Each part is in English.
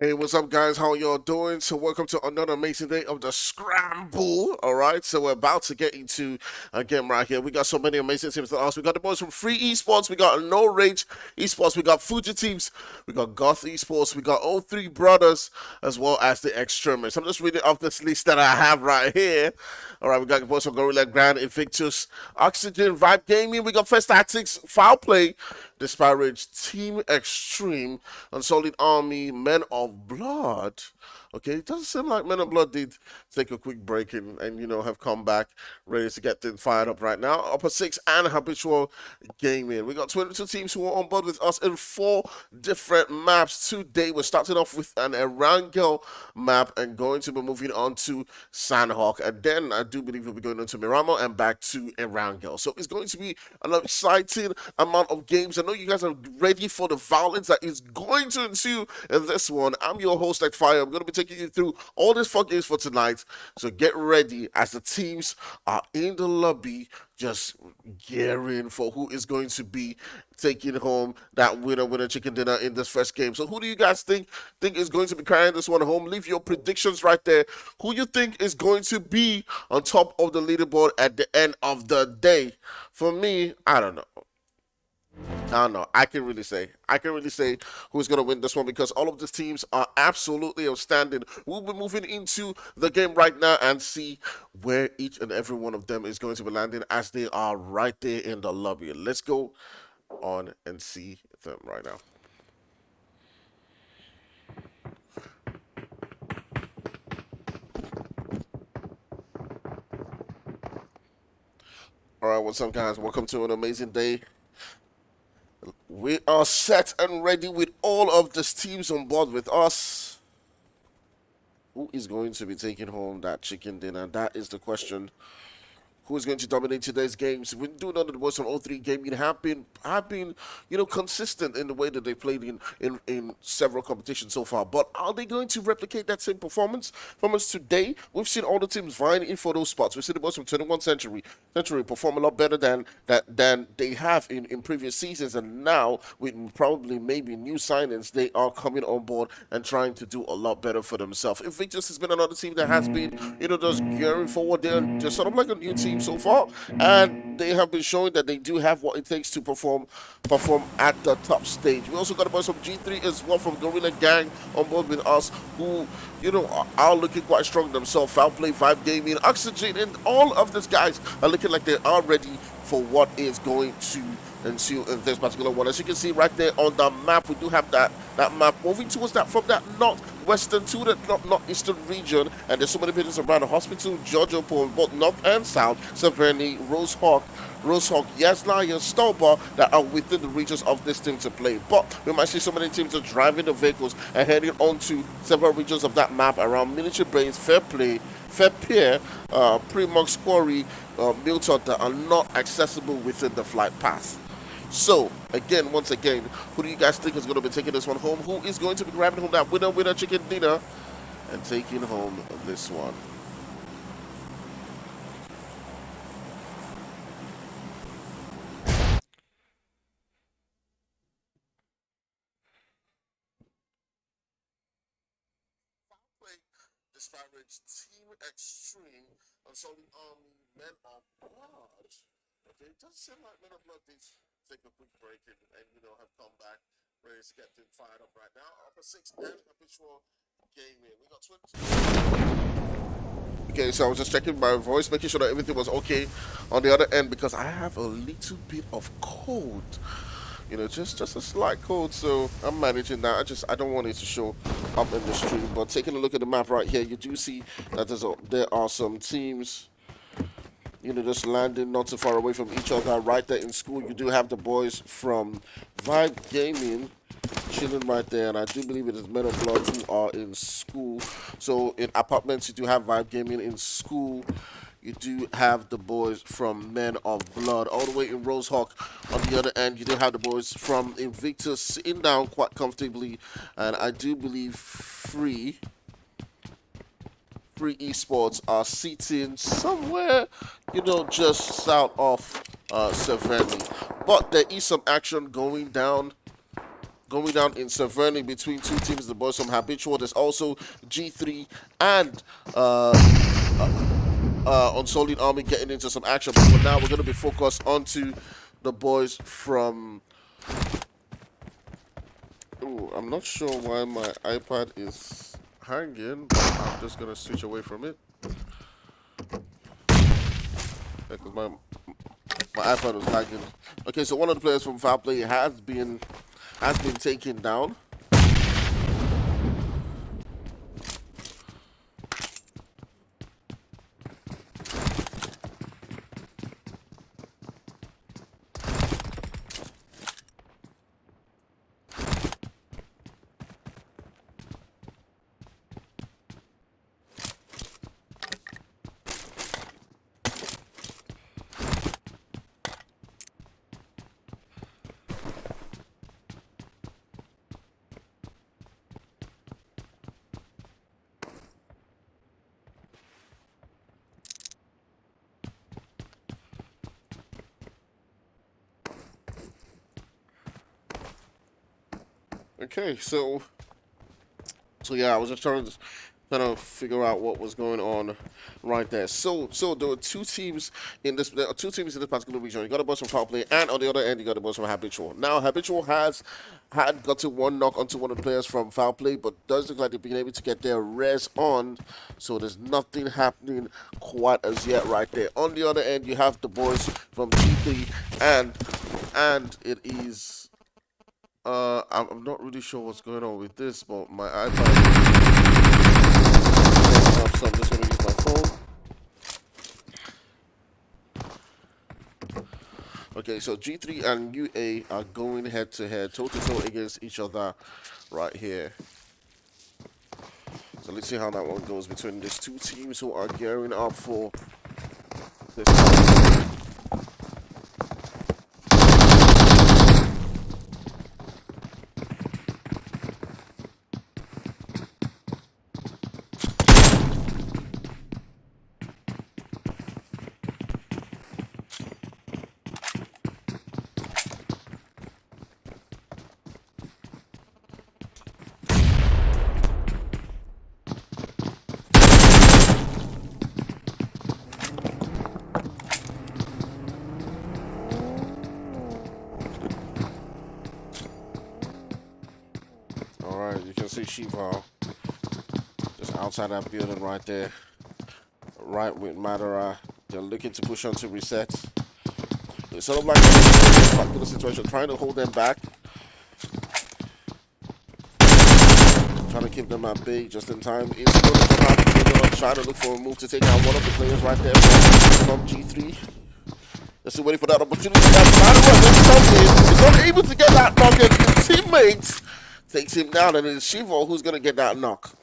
Hey, what's up, guys? How y'all doing? So, welcome to another amazing day of the Scramble. All right, so we're about to get into a game right here. We got so many amazing teams to us. We got the boys from Free Esports, we got No Rage Esports, we got Fugitives, we got Goth Esports, we got all three brothers, as well as the Extremists. I'm just reading off this list that I have right here. All right, we got the boys from Gorilla Grand, Invictus, Oxygen, Vibe Gaming, we got First Tactics, Foul Play, Disparage, Team Extreme, Unsolid Army, Men of Blood. Okay, it doesn't seem like Men of Blood did take a quick break and have come back ready to get things fired up right now. Upper Six and Habitual Gaming. We got 22 teams who are on board with us in 4 different maps today. We're starting off with an Erangel map and going to be moving on to Sandhawk. And then I do believe we'll be going on to Miramar and back to Erangel. So it's going to be an exciting amount of games. I know you guys are ready for the violence that is going to ensue in this one. I'm your host, like Fire. I'm going to be taking you through all these 4 games for tonight. So get ready as the teams are in the lobby just gearing for who is going to be taking home that winner chicken dinner in this first game. So who do you guys think is going to be carrying this one home? Leave your predictions right there. Who you think is going to be on top of the leaderboard at the end of the day? For me, I don't know. I don't know. I can really say who's going to win this one because all of these teams are absolutely outstanding. We'll be moving into the game right now and see where each and every one of them is going to be landing as they are right there in the lobby. Let's go on and see them right now. All right, what's up, guys? Welcome to an amazing day. We are set and ready with all of these teams on board with us. Who is going to be taking home that chicken dinner? That is the question. Who is going to dominate today's games? We do know that the boys from 03 Gaming have been consistent in the way that they played in several competitions so far. But are they going to replicate that same performance from us today? We've seen all the teams vying in for those spots. We've seen the boys from 21 Century perform a lot better than they have in previous seasons, and now with probably maybe new signings, they are coming on board and trying to do a lot better for themselves. Invictus has been another team that has been just gearing forward. They're just sort of like a new team so far, and they have been showing that they do have what it takes to perform at the top stage. We also got a bunch from G3 as well from Gorilla Gang on board with us, who are looking quite strong themselves. Foul Play, Vibe Gaming, Oxygen, and all of these guys are looking like they are ready for what is going to ensue in this particular one. As you can see right there on the map, we do have that map moving towards that from that northwestern to the northeastern region, and there's so many buildings around the hospital, Georgia Pole, both north and south, Severny, Rosehawk, Yasna, and Stolbar that are within the regions of this team to play. But we might see so many teams are driving the vehicles and heading on to several regions of that map around Miniature Brains, Fair Play, Fair Pier, Primox Quarry, Milton that are not accessible within the flight path. So, once again, who do you guys think is going to be taking this one home? Who is going to be grabbing home that winner chicken dinner and taking home this one? Disparage, Team Extreme, Unsolid Army, Men of Blood. Okay, it doesn't seem like Men of Blood did take a quick break and have come back ready to get things fired up right now. Upper Six and Habitual Gaming. We got 20. Okay, so I was just checking my voice, making sure that everything was okay on the other end because I have a little bit of cold. Just a slight cold, so I'm managing that. I don't want it to show up in the stream. But taking a look at the map right here, you do see that there are some teams, just landing not too far away from each other right there in school. You do have the boys from Vibe Gaming chilling right there, and I do believe it is Men of Blood who are in school. So in apartments, you do have Vibe Gaming. In school, you do have the boys from Men of Blood. All the way in Rosehawk, on the other end, you do have the boys from Invictus sitting down quite comfortably. And I do believe Free Esports are sitting somewhere, just south of Severny. But there is some action going down going down in severely between two teams, the boys from Habitual. There's also G3 and Unsolid Army getting into some action. But for now, we're going to be focused onto the boys from... Ooh, I'm not sure why my iPad is hanging, but I'm just going to switch away from it. Because my iPad was lagging. Okay, so one of the players from Foul Play has been taken down. Okay, so yeah, I was just trying to kind of figure out what was going on right there. So there were two teams in this. There are two teams in this particular region. You got the boys from Foul Play, and on the other end, you got the boys from Habitual. Now, Habitual had gotten one knock onto one of the players from Foul Play, but does look like they've been able to get their res on. So there's nothing happening quite as yet right there. On the other end, you have the boys from G3, and it is. I'm not really sure what's going on with this, but my iPad is up, so I'm just going to use my phone. Okay, so G3 and UA are going head to head, toe to toe against each other right here. So let's see how that one goes between these two teams who are gearing up for this. You can see Shiva just outside that building right there, right with Madara. They're looking to push on to reset. It's sort of like a particular situation, trying to hold them back, trying to keep them at bay just in time. It's going to come out. They're going to try to look for a move to take out one of the players right there from G3. They're still waiting for that opportunity. He's not able to get that knock, and his teammates takes him down, and it's Shiva who's going to get that knock.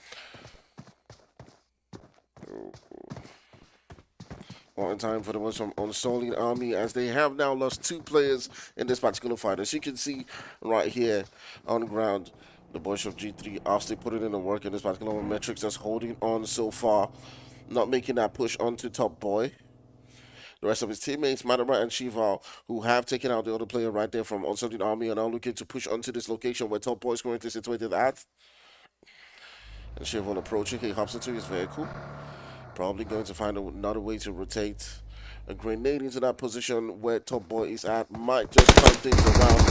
One time for the ones from Unsolid Army, as they have now lost two players in this particular fight. As you can see right here on ground, the boys of G3 are still putting in the work in this particular one. Metrics just holding on so far, not making that push onto Top Boy. The rest of his teammates, Madara and Shiva, who have taken out the other player right there from Unsolid Army, are now looking to push onto this location where Top Boy is currently situated at. And Shiva approaching, he hops into his vehicle. Probably going to find another way to rotate. A grenade into that position where Top Boy is at might just turn things around.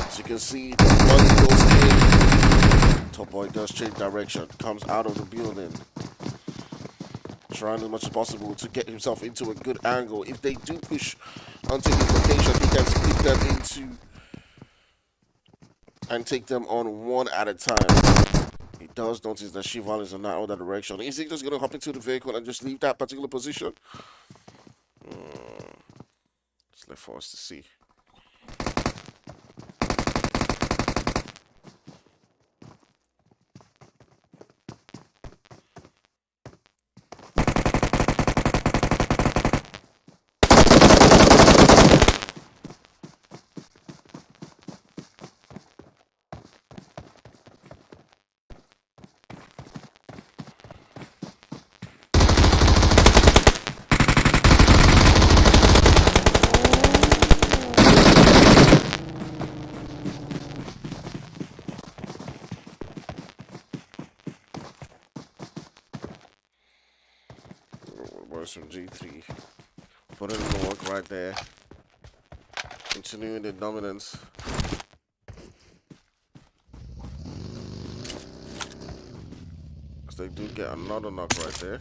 As you can see, the money goes in. Top Boy does change direction, comes out of the building, trying as much as possible to get himself into a good angle. If they do push onto his location, he can split them into and take them on one at a time. He does notice that Shiva is in that other direction. Is he just going to hop into the vehicle and just leave that particular position? It's left for us to see. J3. Put in the work right there. Continuing the dominance. As they do get another knock right there.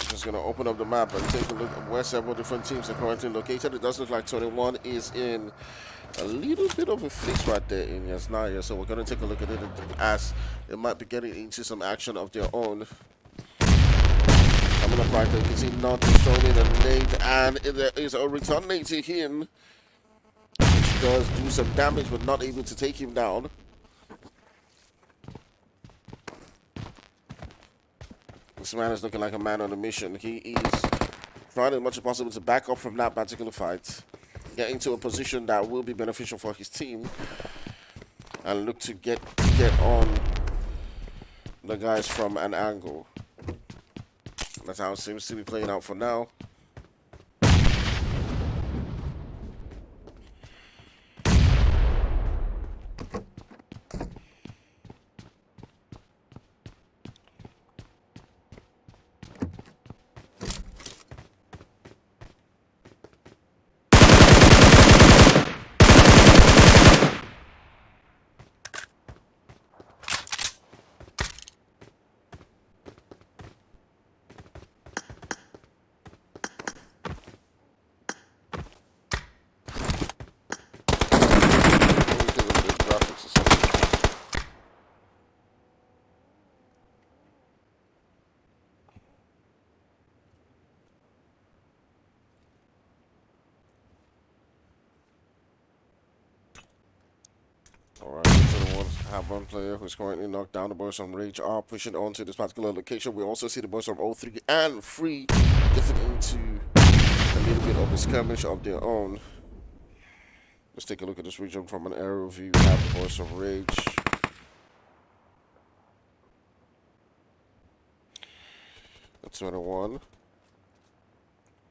Just gonna open up the map and take a look at where several different teams are currently located. It does look like 21 is in a little bit of a fix right there in Yasnaya, so we're gonna take a look at it as they might be getting into some action of their own. Coming up right there, you can see Not thrown in a nade, and there is a return nade to him, which does do some damage, but not able to take him down. This man is looking like a man on a mission. He is trying as much as possible to back up from that particular fight, get into a position that will be beneficial for his team, and look to get on the guys from an angle. That's how it seems to be playing out for now. Alright, so the ones have one player who's currently knocked down. The boys from Rage are pushing on to this particular location. We also see the boys from 03 and Free getting into a little bit of a skirmish of their own. Let's take a look at this region from an aerial view. We have the boys from Rage. That's 21.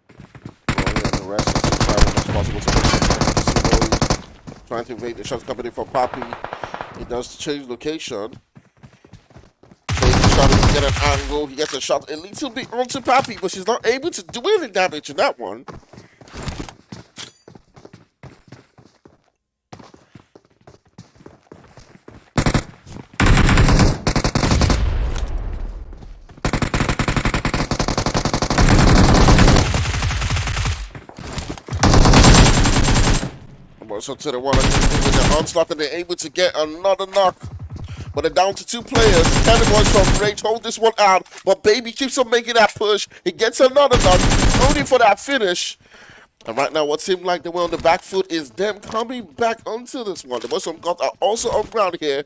The rest is as much as possible to trying to evade the shots coming in from Papi. He does change location. He's trying to get an angle. He gets a shot a little bit onto Papi, but she's not able to do any damage in that one. So to the one with the onslaught, and they're able to get another knock. But they're down to 2 players. Can the boys from Rage hold this one out? But Baby keeps on making that push. He gets another knock, only for that finish. And right now, what seems like they were on the back foot is them coming back onto this one. The boys from God are also on ground here.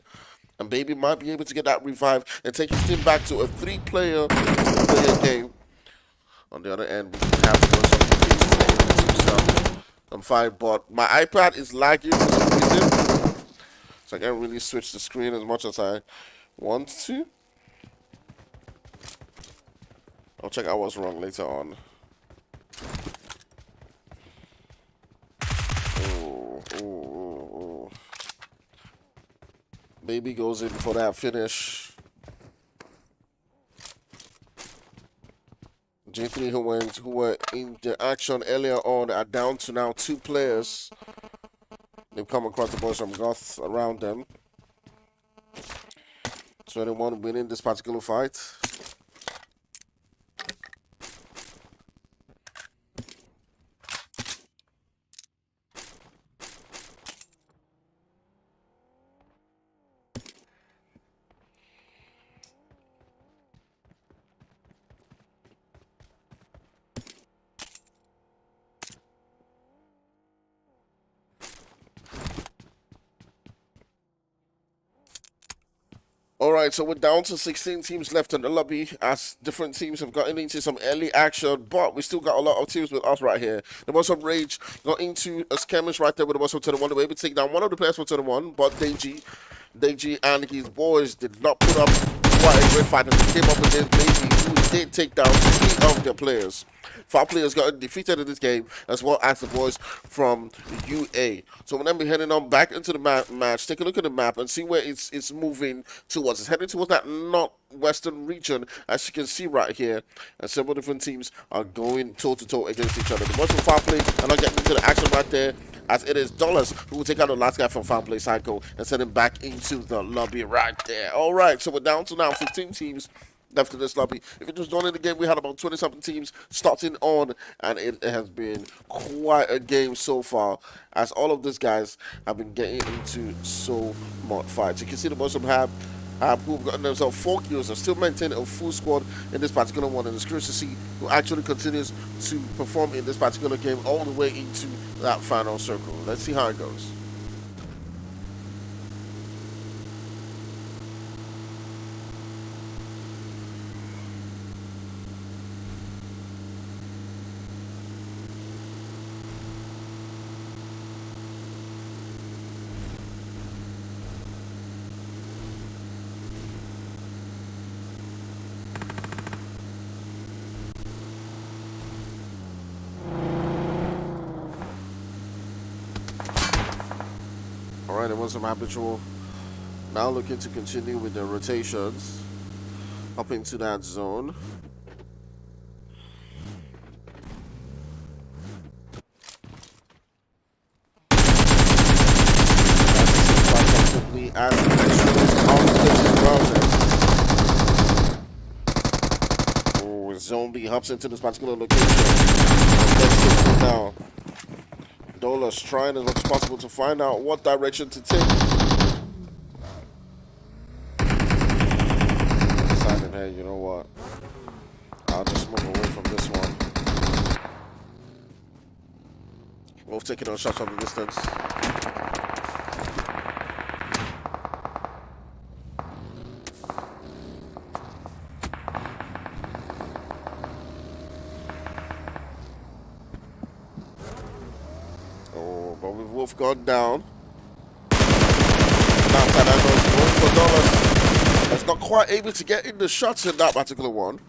And Baby might be able to get that revive and take his team back to a 3-player game. On the other end, we have the boys from stuff. I'm fine, but my iPad is lagging for some reason, so I can't really switch the screen as much as I want to. I'll check out what's wrong later on. Oh. Baby goes in for that finish. J3 who were in the action earlier on are down to now 2 players. They've come across the boys from Goth around them. 21 winning this particular fight. Alright, so we're down to 16 teams left in the lobby as different teams have gotten into some early action, but we still got a lot of teams with us right here. The boys from Rage got into a skirmish right there with the boys from 21. They were able to take down one of the players from 21, but Deji and his boys did not put up quite a great fight, and they came up with this Baby, who is did take down 3 of their players. 5 players got defeated in this game, as well as the boys from UA. So we're going to be heading on back into the match. Take a look at the map and see where it's moving towards. It's heading towards that northwestern region, as you can see right here. And several different teams are going toe-to-toe against each other. The boys from Foul Play are not getting into the action right there, as it is Dollars who will take out the last guy from Foul Play Psycho and send him back into the lobby right there. All right, so we're down to now 15 teams left in this lobby. If it was done in the game, we had about 20-something teams starting on, and it has been quite a game so far, as all of these guys have been getting into so much fights. You can see the boys from Hab who have gotten themselves 4 kills, are still maintaining a full squad in this particular one, and it's curious to see who actually continues to perform in this particular game all the way into that final circle. Let's see how it goes. Alright, it was some habitual. Now looking to continue with the rotations up into that zone. As oh, Zombie hops into this particular location. Let's take it now. Dola's trying as much as possible to find out what direction to take. Decided, hey, you know what? I'll just move away from this one. Both taking on shots from the distance. But we've both gone down. Now Tadano's going for Dollars. That's not quite able to get in the shots in that particular one.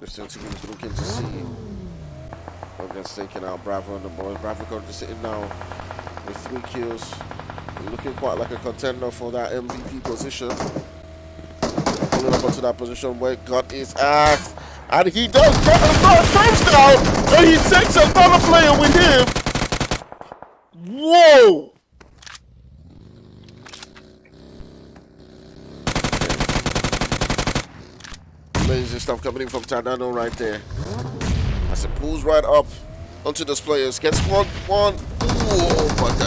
This team is looking to see Hogan's taking out Bravo and the boys. Bravo currently sitting now with 3 kills. Looking quite like a contender for that MVP position. Pulling up onto that position where God is at. And he does get a touchdown, and he takes another player with him. Whoa! Amazing stuff coming in from Tadano right there. As it pulls right up onto those players. Gets one. Ooh, but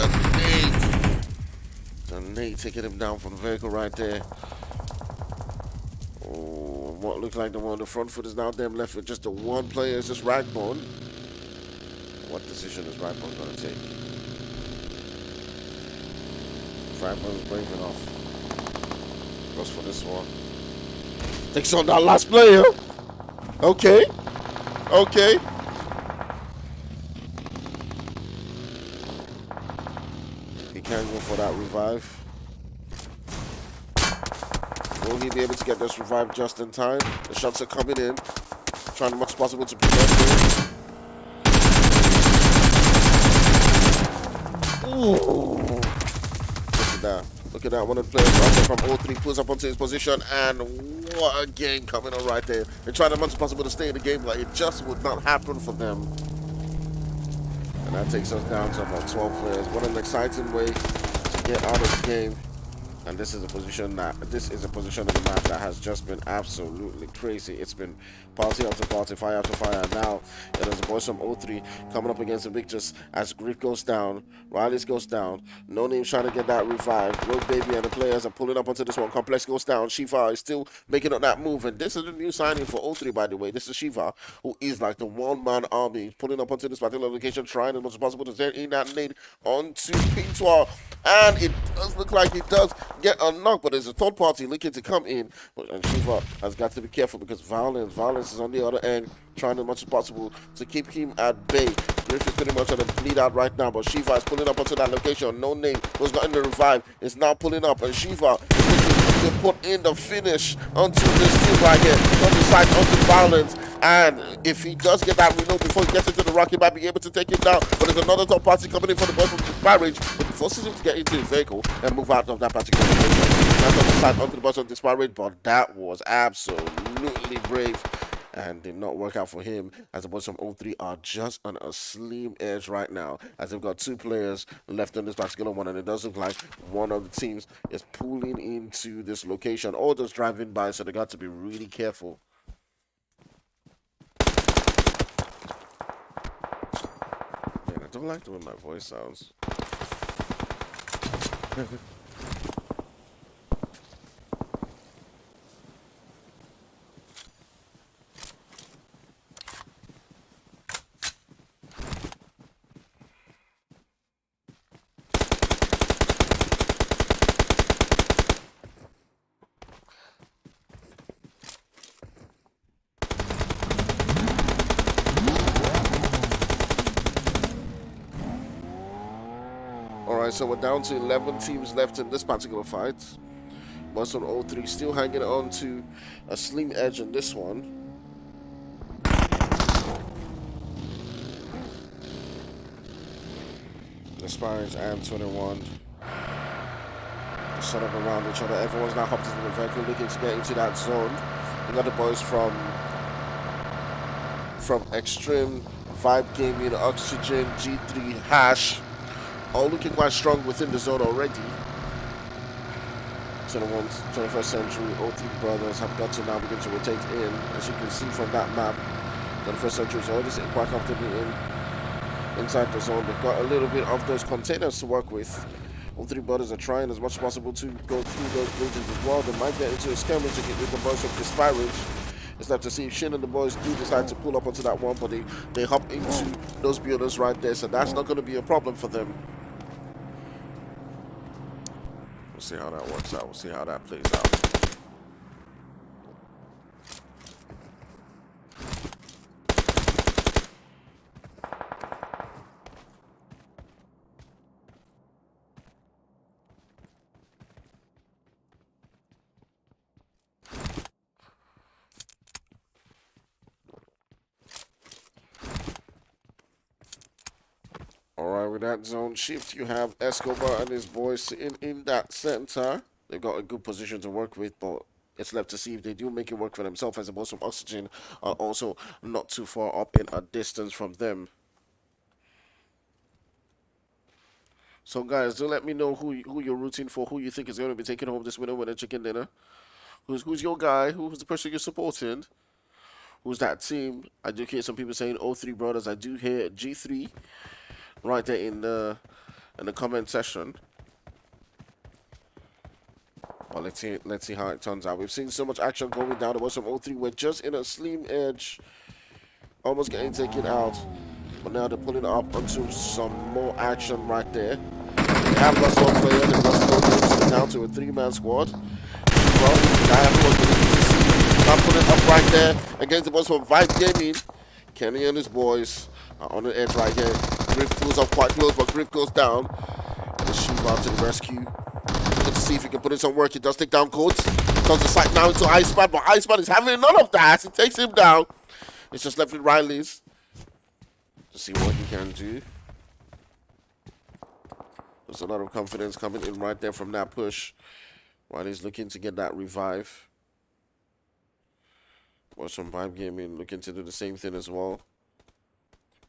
the nade taking him down from the vehicle right there. Oh, what looks like the one on the front foot is now them left with just the one player. It's just Ragbone. What decision is Ragbone going to take? Ragbone's brave enough. Goes for this one. Takes on that last player. Okay. He can go for that revive. Will he be able to get this revive just in time? The shots are coming in. Trying as much as possible to prevent it. Ooh. Look at that. One of the players right there from 03 pulls up onto his position, and what a game coming on right there. They're trying as much as possible to stay in the game, but it just would not happen for them. And that takes us down to about 12 players. What an exciting way to get out of the game. And this is a position of the map that has just been absolutely crazy. It's been party after party, fire after fire. And now it is the boys from 03 coming up against the Victors as Griff goes down, Riley's goes down, No Name trying to get that revive. Rogue Baby and the players are pulling up onto this one. Complex goes down. Shiva is still making up that move. And this is a new signing for 03, by the way. This is Shiva, who is like the one-man army, pulling up onto this particular location, trying as much as possible to send in that nade onto Pintoir. And it does look like it does get a knock, but there's a third party looking to come in. And Shiva has got to be careful because Violence is on the other end, trying as much as possible to keep him at bay. Griff is pretty much on the bleed out right now, but Shiva is pulling up onto that location. No Name was not in the revive. It's now pulling up, and Shiva is to put in the finish onto this team right here. Don't decide onto violence. And if he does get that reload before he gets into the rock, he might be able to take it down. But there's another top party coming in for the boy from the Disparage, but forces him to get into his vehicle and move out of that particular location. That's on the side onto the boss of Disparage, but that was absolutely brave and did not work out for him, as the boys from 03 are just on a slim edge right now, as they've got 2 players left on this particular one, and it does look like one of the teams is pulling into this location or just driving by, so they got to be really careful. Man, I don't like the way my voice sounds. Alright, so we're down to 11 teams left in this particular fight. Boston 03 still hanging on to a slim edge in this one. The Spires and 21 set up around each other. Everyone's now hopped into the vehicle looking to get into that zone. We got the boys from Extreme, Vibe Gaming, Oxygen, G3, Hash, all looking quite strong within the zone already. 21st Century, 03 Brothers have got to now begin to rotate in. As you can see from that map, 21st Century is already sitting quite comfortably inside the zone. They've got a little bit of those containers to work with. 03 Brothers are trying as much as possible to go through those buildings as well. They might get into a skirmish to get with the boys of Disparage. It's left to see if Shin and the boys do decide to pull up onto that one, but they hop into those buildings right there, so that's not going to be a problem for them. We'll see how that works out. We'll see how that plays out. Alright, with that zone shift, you have Escobar and his boys sitting in that center. They've got a good position to work with, but it's left to see if they do make it work for themselves, as the boys from Oxygen are also not too far up in a distance from them. So guys, do let me know who you're rooting for, who you think is going to be taking home this winner with a chicken dinner. Who's your guy? Who's the person you're supporting? Who's that team? I do hear some people saying 03 Brothers. I do hear G3 right there in the comment section. Well, let's see how it turns out. We've seen so much action going down. The boys from 03 were just in a slim edge, almost getting taken out, but now they're pulling up onto some more action right there. They have lost one player. They've lost one player, down to a 3-man squad. Well, not putting up right there against the boys from Vibe Gaming. Kenny and his boys are on the edge right here. Griff pulls up quite close, but Griff goes down. And Shiva to the rescue. Let's see if he can put in some work. He does take down Coates. Comes to sight now into Iceman, but Iceman is having none of that. He takes him down. It's just left with Riley's to see what he can do. There's a lot of confidence coming in right there from that push. Riley's looking to get that revive. Or some Vibe Gaming looking to do the same thing as well.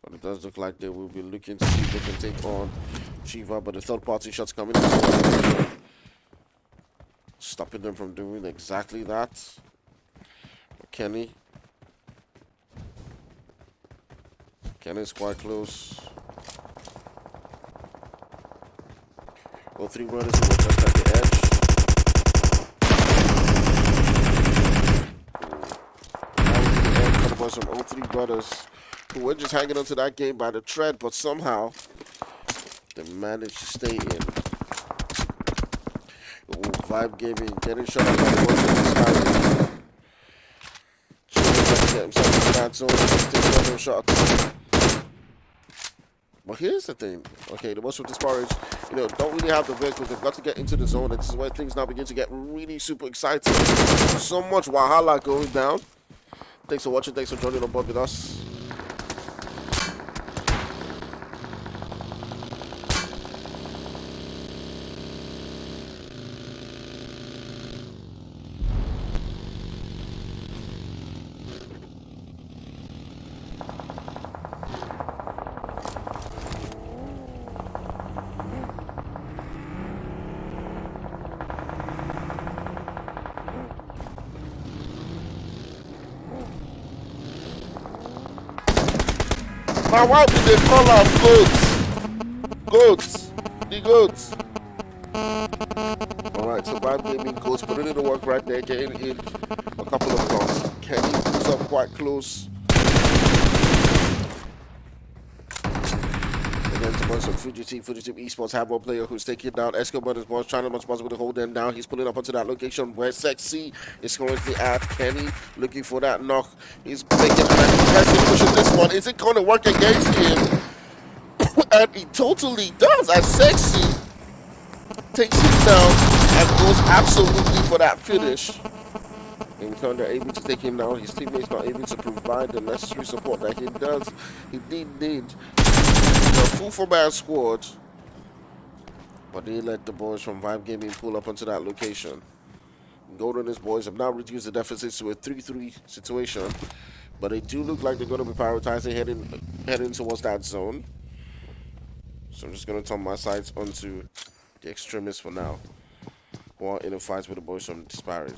But it does look like they will be looking to see if they can take on Shiva, but the third party shots coming in, stopping them from doing exactly that. Kenny's quite close. 03 Brothers who were just at the edge. For the boys from 03 Brothers, who were just hanging onto that game by the thread, but somehow they managed to stay in. Vibe Gaming getting shot out by the boys from Scramble. Trying to get himself in that zone and take another shot. But here's the thing. Okay, the boys from Disparage don't really have the vehicles. They've got to get into the zone, and this is where things now begin to get really super exciting. So much wahala going down. Thanks for watching. Thanks for joining on board with us. Now why did they call them goats? The goats. Alright, so Vibe Gaming goes putting in the work right there, getting in a couple of blocks. Kenny moves up quite close. Against the boys from Fuji Team Esports have one player who's taking down Escobar. His boys trying as much as possible to hold them down. He's pulling up onto that location where Sexy is currently at. Kenny looking for that knock. He's making an aggressive push at this one. Is it going to work against him? And he totally does, as Sexy takes him down and goes absolutely for that finish. In turn, they're able to take him down. His teammates not able to provide the necessary support that he does. He did need the full 4-man squad, but they let the boys from Vibe Gaming pull up onto that location. Golden and his boys have now reduced the deficits to a 3-3 situation, but they do look like they're going to be prioritizing heading towards that zone. So I'm just going to turn my sights onto the extremists for now, who are in a fight with the boys from Disparage.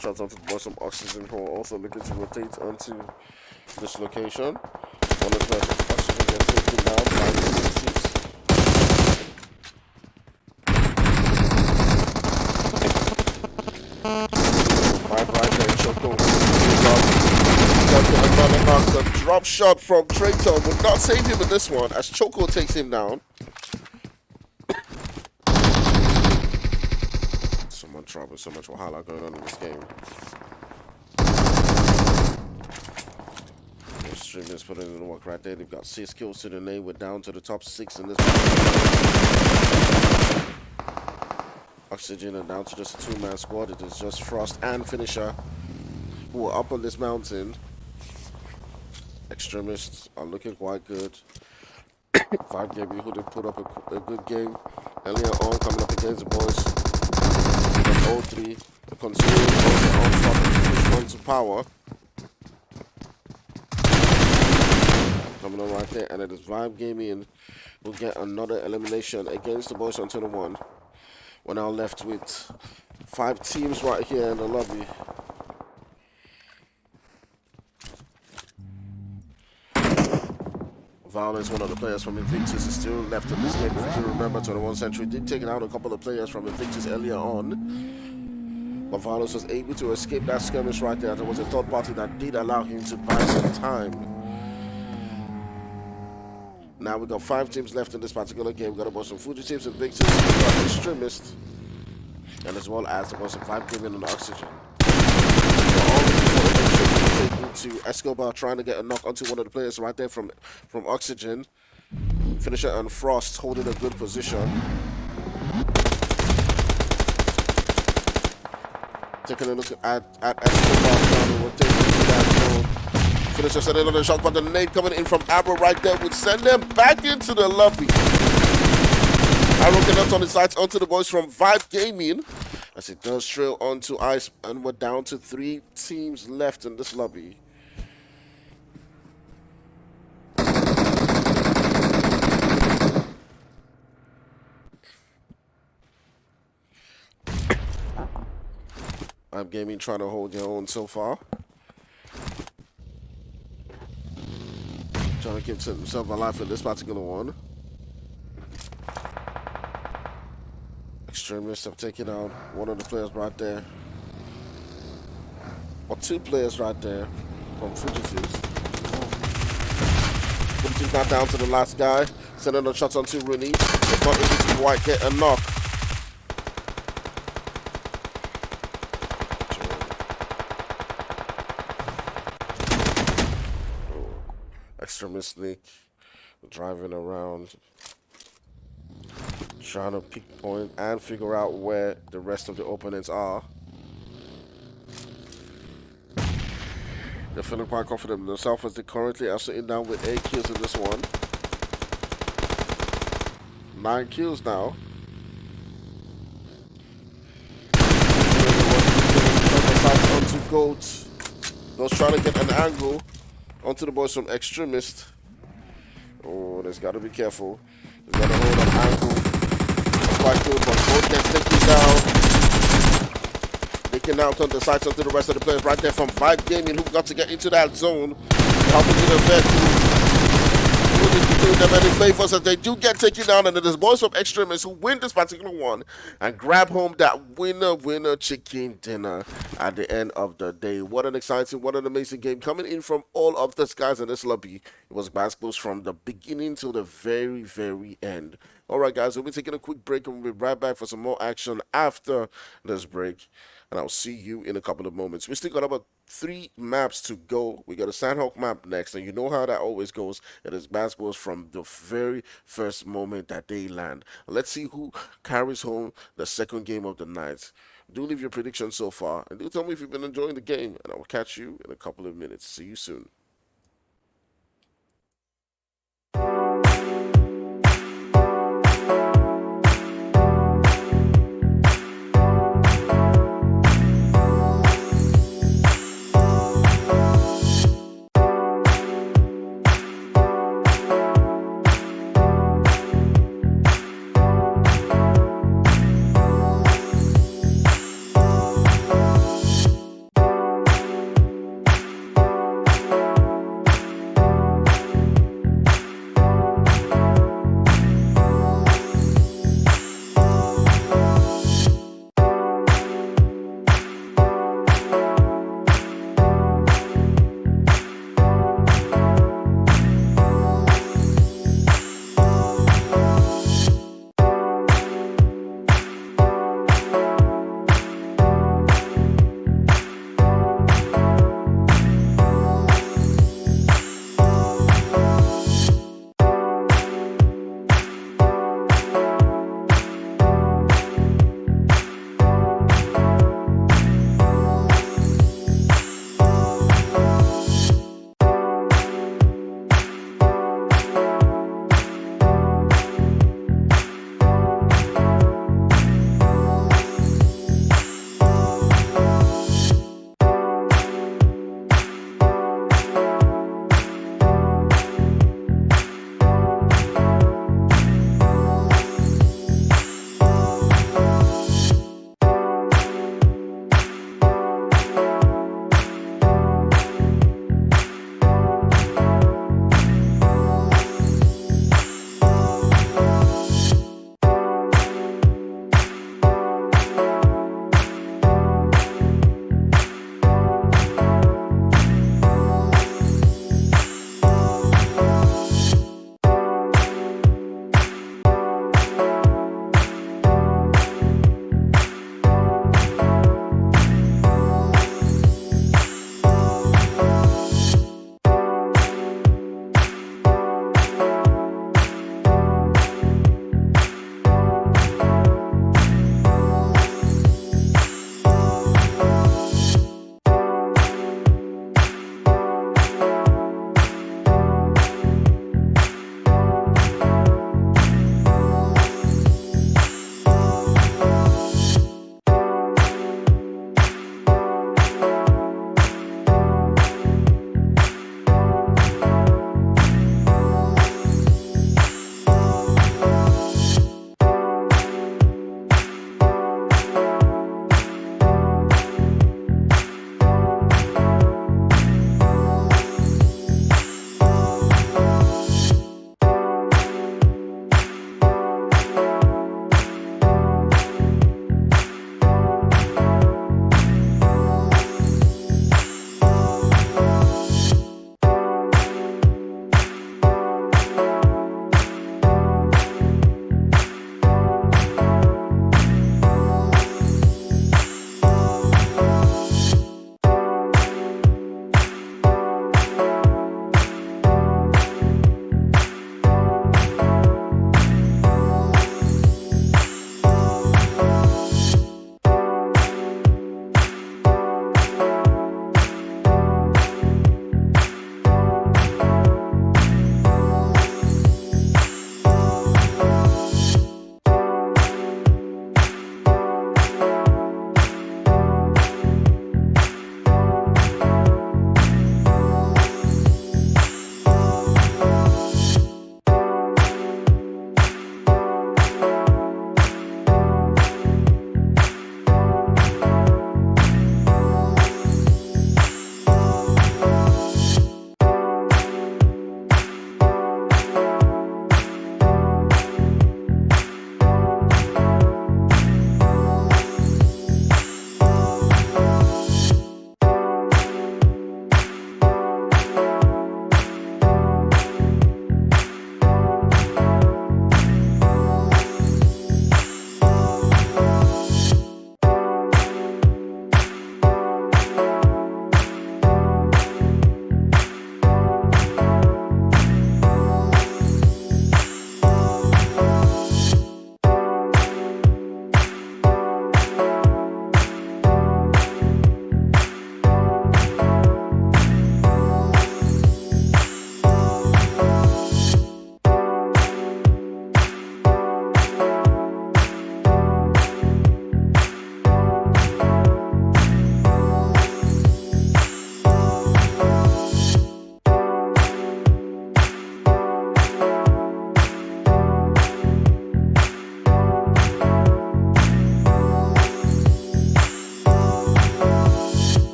Shots onto the boys from Oxygen, who are also looking to rotate onto this location. One of the players from Oxygen gets taken down by the seats. Right there, Choco. Another knock. The drop shot from Traitor would not save him in this one, as Choco takes him down. Trouble, so much wahala going on in this game. The streamers putting in the work right there. They've got 6 kills to the name. We're down to the top 6 in this one. Oxygen are down to just a 2-man squad. It is just Frost and Finisher who are up on this mountain. Extremists are looking quite good. Vibe Gaming, who did put up a good game earlier on, coming up against the boys. 0-3, the consumer also on top of push one to power. Coming on right there, and it is Vibe Gaming will get another elimination against the boys on 2-1. We're now left with 5 teams right here in the lobby. Violence, one of the players from Invictus, is still left in this game. If you remember, 21st Century did take out a couple of players from Invictus earlier on, but Violence was able to escape that skirmish right there. There was a third party that did allow him to buy some time. Now we've got 5 teams left in this particular game. We've got about some Fuji teams, Invictus, we've got Extremist, and as well as about some Vibe Gaming and Oxygen. To Escobar, trying to get a knock onto one of the players right there from Oxygen. Finisher and Frost holding a good position. Taking a look at Escobar, trying to rotate into that zone. Finisher setting another shot, but the nade coming in from Abra right there would send them back into the lobby. Arrow connects on his sides onto the boys from Vibe Gaming, as it does trail onto ice, and we're down to 3 teams left in this lobby. Vibe Gaming trying to hold their own so far. Trying to keep himself alive in this particular one. Extremists have taken out one of the players right there. Or two players right there from Fugitives. Fugitives now down to the last guy. Sending a shot onto Rooney. They're not able to quite get a knock. Extremist sneak. Driving around. Trying to pick point and figure out where the rest of the opponents are. They're feeling quite confident in themselves as they currently are sitting down with 8 kills in this one. 9 kills now. Onto Goat. Goat's trying to get an angle onto the boys from Extremist. Oh, there's got to be careful. There's got to hold an angle. Quite good, but Goat gets taken down. They can now turn the sights onto the rest of the players right there from Vibe Gaming, who got to get into that zone. Helping to the vet. Wouldn't do them any favors as they do get taken down, and there's boys from Extremists who win this particular one and grab home that winner chicken dinner at the end of the day. What an exciting, what an amazing game coming in from all of the guys in this lobby. It was basketballs from the beginning till the very end. Alright guys, we'll be taking a quick break and we'll be right back for some more action after this break. And I'll see you in a couple of moments. We still got about 3 maps to go. We got a Sandhawk map next, and you know how that always goes. It is basketballs from the very first moment that they land. Let's see who carries home the second game of the night. Do leave your predictions so far, and do tell me if you've been enjoying the game, and I will catch you in a couple of minutes. See you soon.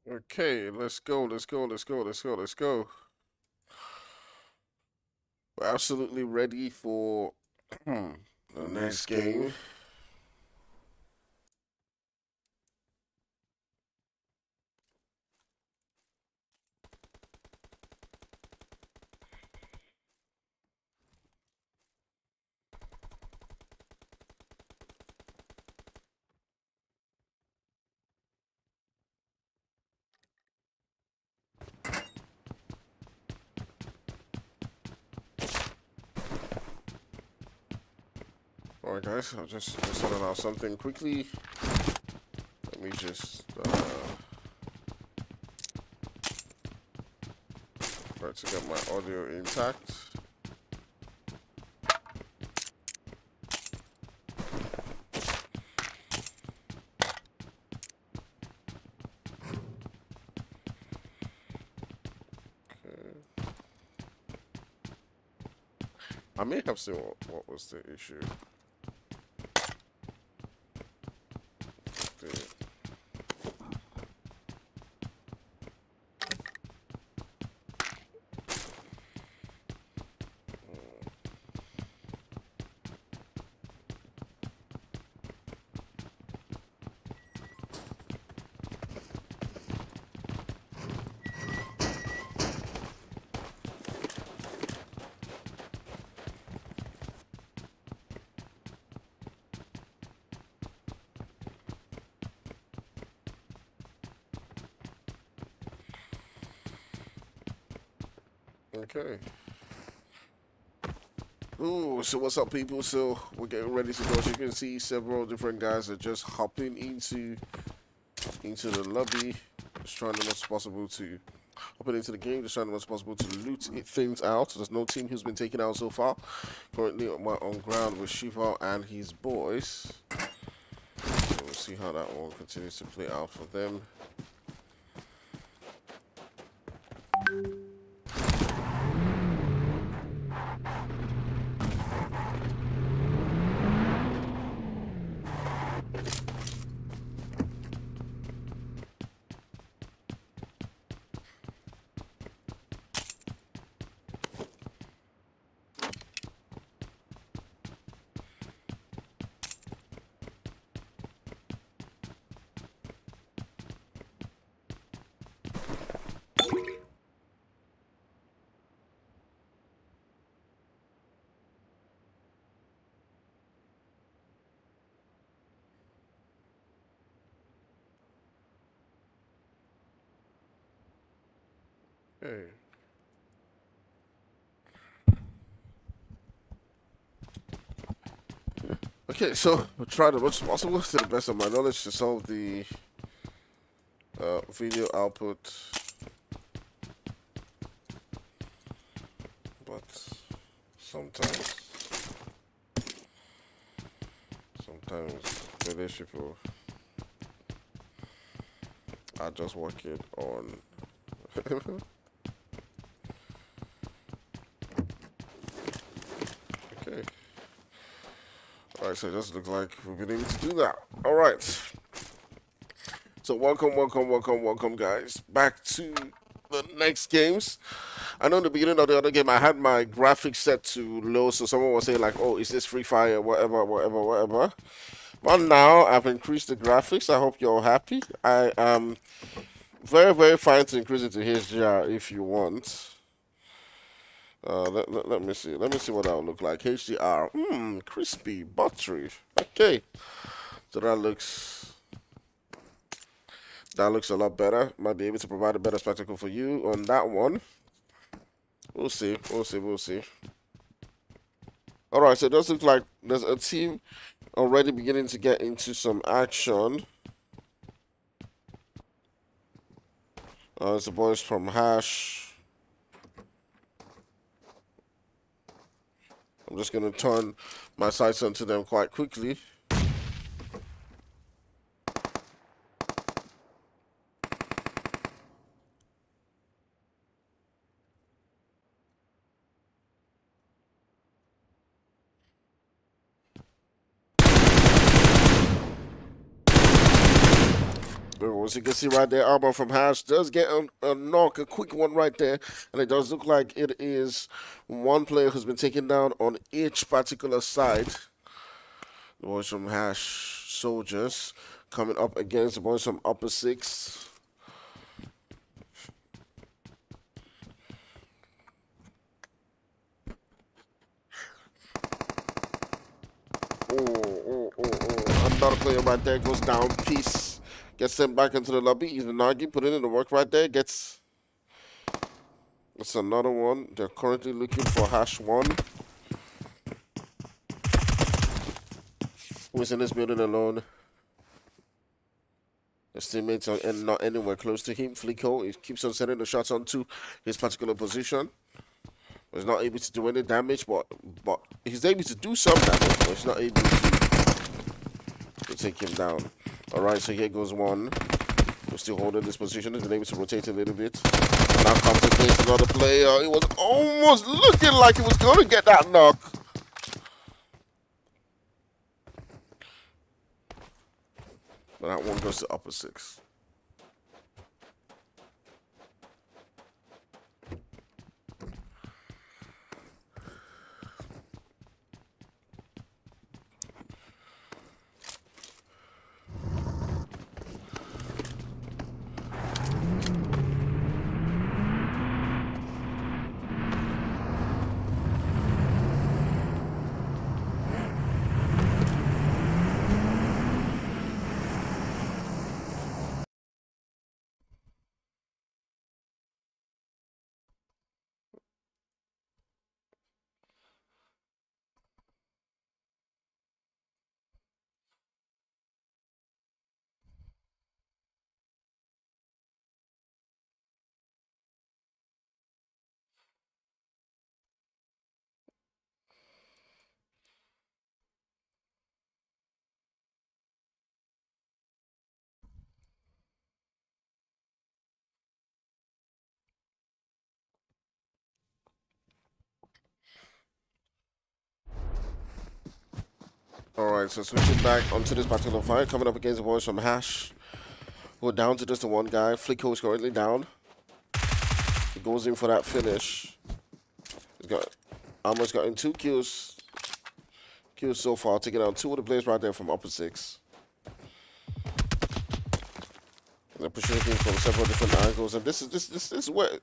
Okay, let's go, let's go, let's go, let's go, let's go. We're absolutely ready for the next game. Alright guys, I'll just sort out something quickly. Let me just try to get my audio intact. Okay. I may have seen what was the issue. Okay. Ooh, so what's up, people? So we're getting ready to go. As you can see, several different guys are just hopping into the lobby, just trying the most possible to hopping into the game, just trying the most possible to loot things out. There's no team who's been taken out so far. Currently on ground with Shiva and his boys. So we'll see how that one continues to play out for them. Okay. Okay, so we'll try the most possible to the best of my knowledge to solve the video output, but sometimes village people are just working on okay. Alright, so it just looks like we've been able to do that. Alright. So welcome guys back to the next games. I know in the beginning of the other game I had my graphics set to low, so someone was saying like, oh, is this Free Fire, whatever. But now I've increased the graphics. I hope you're all happy. I am very fine to increase it to HDR if you want. Let me see. Let me see what that will look like. HDR. Crispy, buttery. Okay. So that looks a lot better. Might be able to provide a better spectacle for you on that one. We'll see. Alright, so it does look like there's a team already beginning to get into some action. It's the boys from Hash. I'm just going to turn my sights onto them quite quickly. As you can see right there, Armor from Hash does get a knock, a quick one right there. And it does look like it is one player who's been taken down on each particular side. The boys from Hash Soldiers coming up against the boys from Upper Six. Another player right there goes down. Peace gets sent back into the lobby. He's been arguing, putting in the work right there. That's another one. They're currently looking for Hash 1. Who's in this building alone? His teammates are not anywhere close to him. Flico, he keeps on sending the shots onto his particular position. He's not able to do any damage, but he's able to do some damage, but he's not able to take him down. Alright, so here goes one. We're still holding this position. He's been able to rotate a little bit. And now comes against another player. It was almost looking like he was going to get that knock. But that one goes to Upper Six. Alright, so switching back onto this particular fight, coming up against the boys from Hash. We're down to just the one guy. Flico is currently down. He goes in for that finish. He's got almost gotten 2 kills so far, taking out 2 of the players right there from Upper Six. They're pushing him from several different angles, and this is what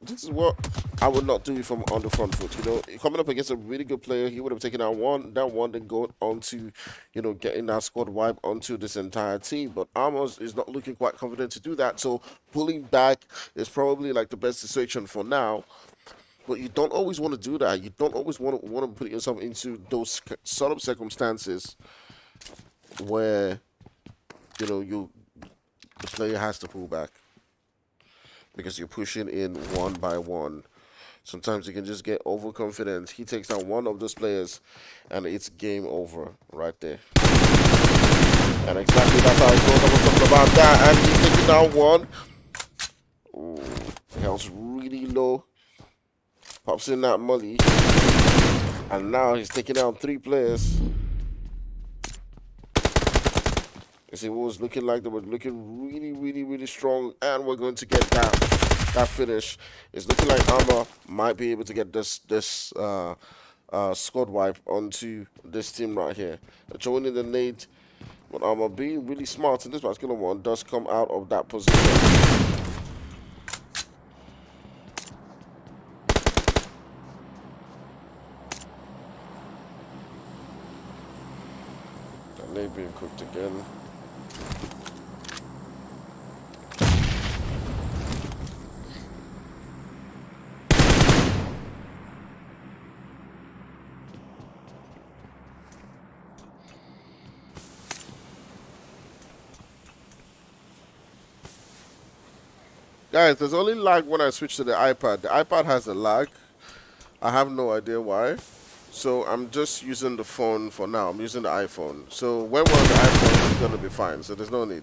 I would not do from on the front foot. You know, coming up against a really good player, he would have taken out one, then go on to, you know, getting that squad wipe onto this entire team. But Amos is not looking quite confident to do that, so pulling back is probably like the best situation for now. But you don't always want to do that. You don't always want to put yourself into those sort of circumstances where, you know, the player has to pull back because you're pushing in one by one. Sometimes you can just get overconfident. He takes down one of those players, and it's game over right there. And exactly that's how it goes. I was talking about that, and he's taking down one. Ooh, health's really low. Pops in that molly, and now he's taking down 3 players. You see, what was looking like they were looking really strong, and we're going to get that finish. It's looking like Armor might be able to get this squad wipe onto this team right here. They're joining the nade, but Armor being really smart in this particular one does come out of that position. That nade being cooked again. Guys, there's only lag when I switch to the iPad. The iPad has a lag. I have no idea why. So I'm just using the phone for now. I'm using the iPhone. So when we're on the iPhone, it's gonna be fine. So there's no need.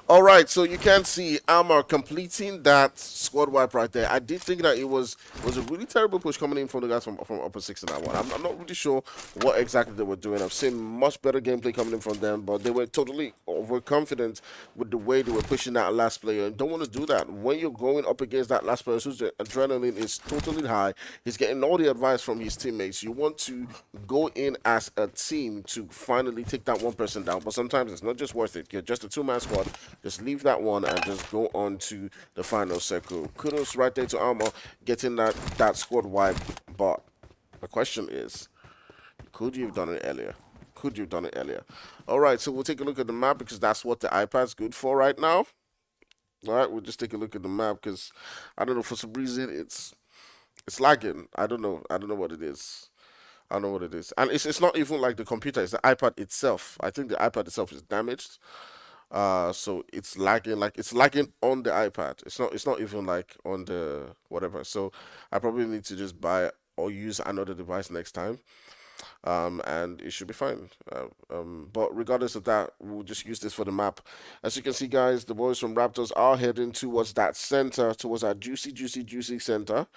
All right. So you can see Amar completing that squad wipe right there. I did think that it was a really terrible push coming in from the guys from upper six in that one. I'm not really sure what exactly they were doing. I've seen much better gameplay coming in from them, but they were totally overconfident with the way they were pushing that last player. And don't want to do that when you're going up against that last player whose adrenaline is totally high. He's getting all the advice from his teammates. You want to go in as a team to finally take that one person down, but sometimes it's not just worth it. You're just a two-man squad. Just leave that one and just go on to the final circle. Kudos right there to Armor getting that squad wipe, but the question is, could you have done it earlier? Could you have done it earlier? All right, so we'll take a look at the map because that's what the iPad's good for right now. All right, we'll just take a look at the map because I don't know, for some reason it's lagging. I don't know what it is. I don't know what it is, and it's not even like the computer. It's the iPad itself. I think the iPad itself is damaged. So it's lagging. Like it's lagging on the iPad. It's not even like on the whatever. So I probably need to just buy or use another device next time. And it should be fine. But regardless of that, we'll just use this for the map. As you can see, guys, the boys from Raptors are heading towards that center, towards that juicy center.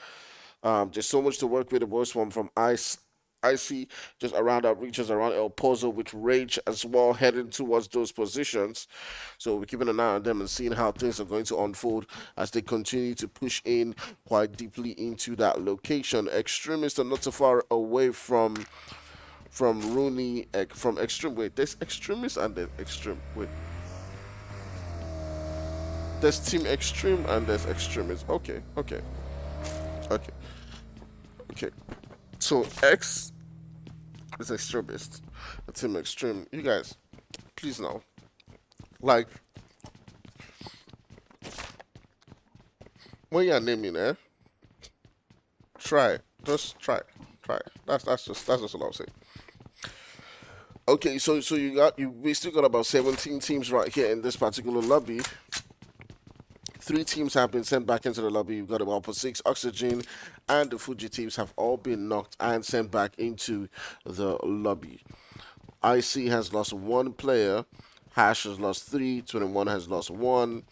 There's so much to work with. The boys from Ice. I see just around our reaches around El Pozo with Rage as well heading towards those positions. So we're keeping an eye on them and seeing how things are going to unfold as they continue to push in quite deeply into that location. Extremists are not so far away from Rooney from Extreme. Wait, there's Extremists and there's Extreme. Wait, there's Team Extreme and there's Extremists. Okay. Okay. So X is extremist. The Team Extreme. You guys, please now. Like when you're naming, try. Just try. Try. That's just all I'll say. Okay, so we still got about 17 teams right here in this particular lobby. 3 teams have been sent back into the lobby. You've got about for 6 Oxygen and the Fuji teams have all been knocked and sent back into the lobby. IC has lost 1 player. Hash has lost 3. 21 has lost 1.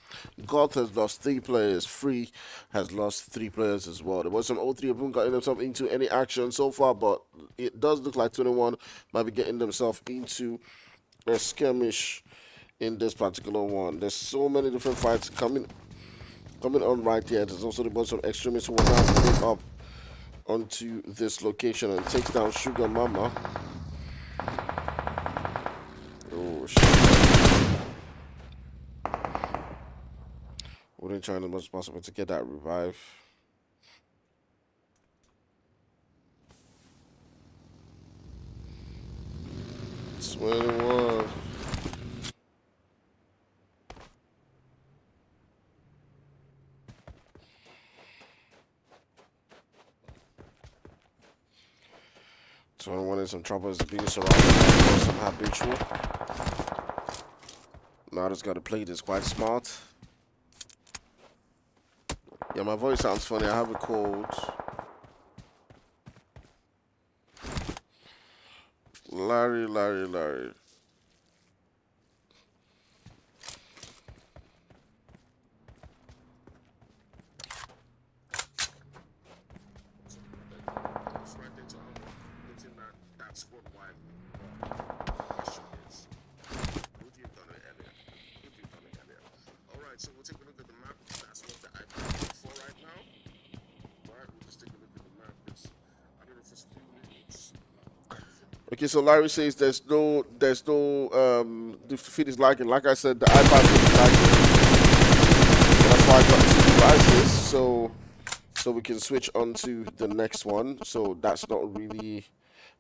Goth has lost 3 players. Free has lost 3 players as well. There was some 03 of them getting themselves into any action so far, but it does look like 21 might be getting themselves into a skirmish in this particular one. There's so many different fights coming on right here. There's also the bunch of extremists who will now split up onto this location and takes down Sugar Mama. Oh shit. We're trying as much as possible to get that revive. It's 21. So one in some trouble is being surrounded by some habitual. Now I just gotta play this quite smart. Yeah, my voice sounds funny. I have a cold. Larry. So we'll take a look at the map. That's what the iPad is for right now. Alright, we'll just take a look at the map. I don't know if it's 3 minutes. Okay, so Larry says there's no the feed is lagging. Like I said, the iPad is lagging. That's why I got 2 devices, so we can switch on to the next one. So that's not really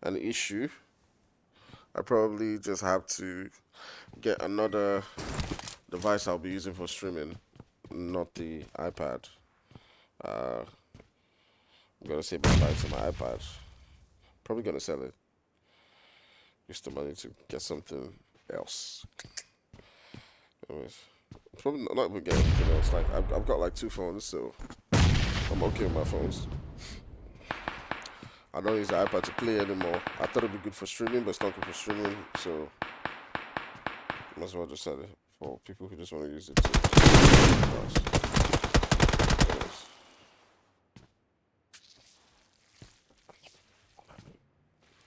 an issue. I probably just have to get another device I'll be using for streaming, not the iPad. I'm gonna save my life to my iPad. Probably gonna sell it. Use the money to get something else. Anyways, probably not even get anything else. Like I've got like 2 phones, so I'm okay with my phones. I don't use the iPad to play anymore. I thought it'd be good for streaming, but it's not good for streaming, so might as well just set it for people who just want to use it to.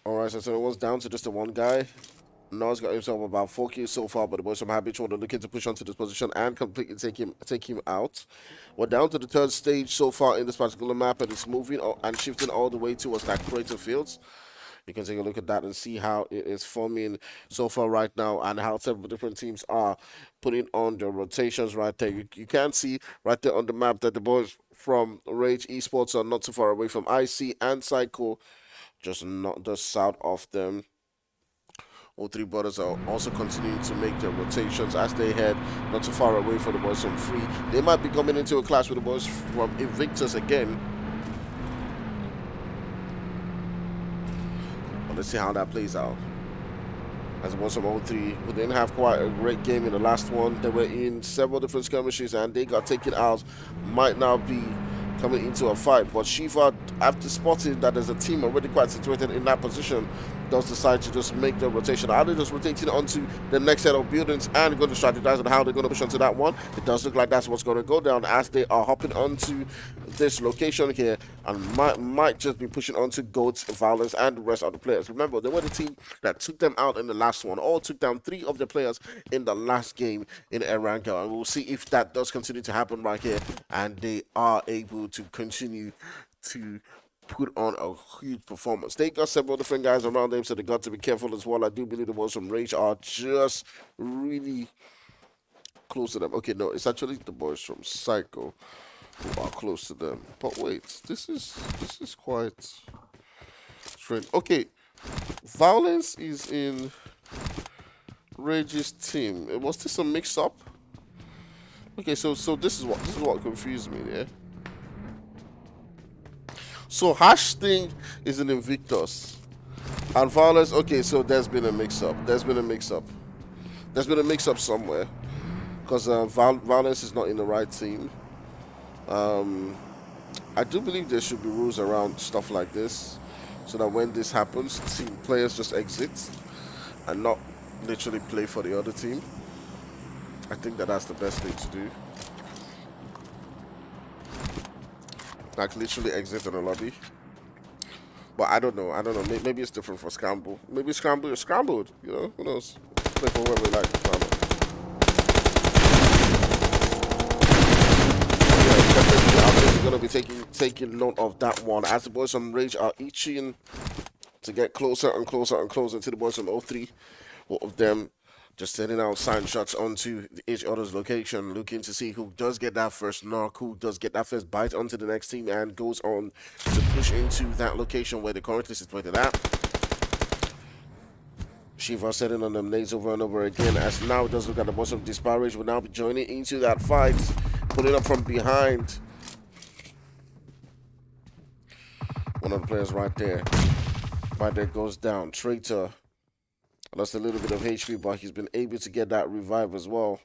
Alright, so it was down to just the one guy. Nas got himself about 4 kills so far, but the boys from Habitual are looking to push onto this position and completely take him out. We're down to the third stage so far in this particular map, and it's moving and shifting all the way towards that crater fields. You can take a look at that and see how it is forming so far right now, and how several different teams are putting on their rotations right there. You can see right there on the map that the boys from Rage Esports are not too far away from IC and Psycho, just south of them. All three brothers are also continuing to make their rotations as they head not too far away from the boys from Free. They might be coming into a clash with the boys from Invictus again. But let's see how that plays out. As the boys from O3, who didn't have quite a great game in the last one, they were in several different skirmishes and they got taken out, might now be coming into a fight. But Shiva, after spotting that there's a team already quite situated in that position, does decide to just make the rotation. Are they just rotating onto the next set of buildings and going to strategize on how they're going to push onto that one? It does look like that's what's going to go down as they are hopping onto this location here and might just be pushing onto Goats, Violence, and the rest of the players. Remember, they were the team that took them out in the last one, or took down 3 of the players in the last game in Erangel, and we'll see if that does continue to happen right here, and they are able to continue to put on a huge performance. They got several different guys around them, so they got to be careful as well. I do believe the boys from Rage are just really close to them. Okay, no, it's actually the boys from Psycho who are close to them. But wait, this is quite strange. Okay, Violence is in Rage's team. Was this a mix-up? Okay, so this is what confused me there. So Hash thing is an Invictus. And Violence, okay, so there's been a mix-up. There's been a mix-up somewhere. Because Violence is not in the right team. I do believe there should be rules around stuff like this, so that when this happens, team players just exit and not literally play for the other team. I think that's the best thing to do. Like literally exit in the lobby. But I don't know. Maybe it's different for Scramble. Maybe Scramble is scrambled. You know, who knows? Play for whoever we like. Going to be taking note of that one, as the boys from Rage are itching to get closer and closer and closer to the boys from O3. Both of them just sending out sign shots onto each other's location, looking to see who does get that first knock, who does get that first bite onto the next team, and goes on to push into that location where they're currently situated at. Shiva setting on them nades over and over again, as now it does look at the boys of Disparage will now be joining into that fight, pulling up from behind. One of the players right there goes down. Traitor lost a little bit of HP, but he's been able to get that revive as well.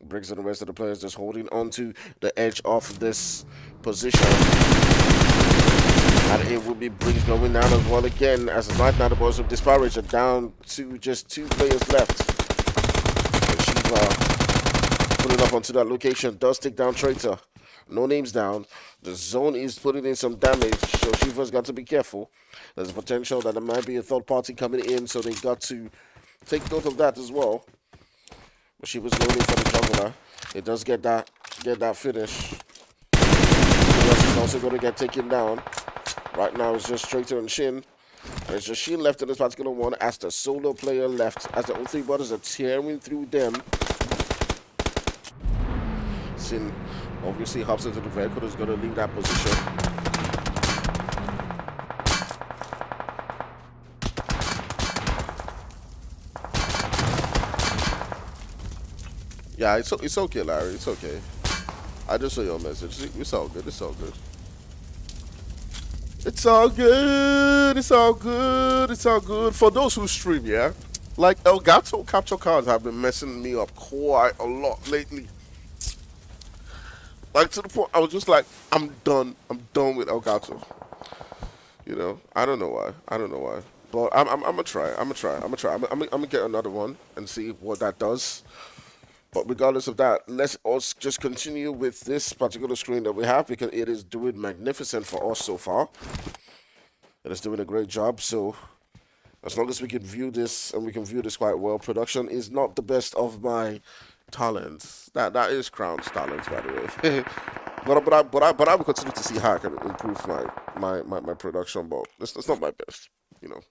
Briggs and the rest of the players just holding on to the edge of this position. And it will be Briggs going down as well again, as right now the boys of Disparage are down to just 2 players left. And Shiva pulling up onto that location does take down Traitor. No names down. The zone is putting in some damage, so Shiva's got to be careful. There's a potential that there might be a third party coming in, so they got to take note of that as well. But Shiva's going in for the juggler. It does get that finish. Is also going to get taken down. Right now it's just Traitor and Shin. And it's just Shin left in this particular one, as the solo player left, as the O3 brothers are tearing through them. Shin obviously hops into the vehicle, is going to leave that position. Yeah, it's okay, Larry. It's okay. I just saw your message. It's all good. It's all good. It's all good. It's all good. It's all good. For those who stream, yeah, like Elgato capture cards have been messing me up quite a lot lately. Like, to the point I was just like, I'm done with Elgato. I don't know why. I don't know why. But I'm gonna try. I'm gonna try. I'm gonna try. I'm gonna get another one and see what that does. But regardless of that, let's also just continue with this particular screen that we have because it is doing magnificent for us so far. It is doing a great job. So as long as we can view this and we can view this quite well, production is not the best of my talents. That is Crown's talents, by the way. But I will continue to see how I can improve my production. But it's not my best. You know,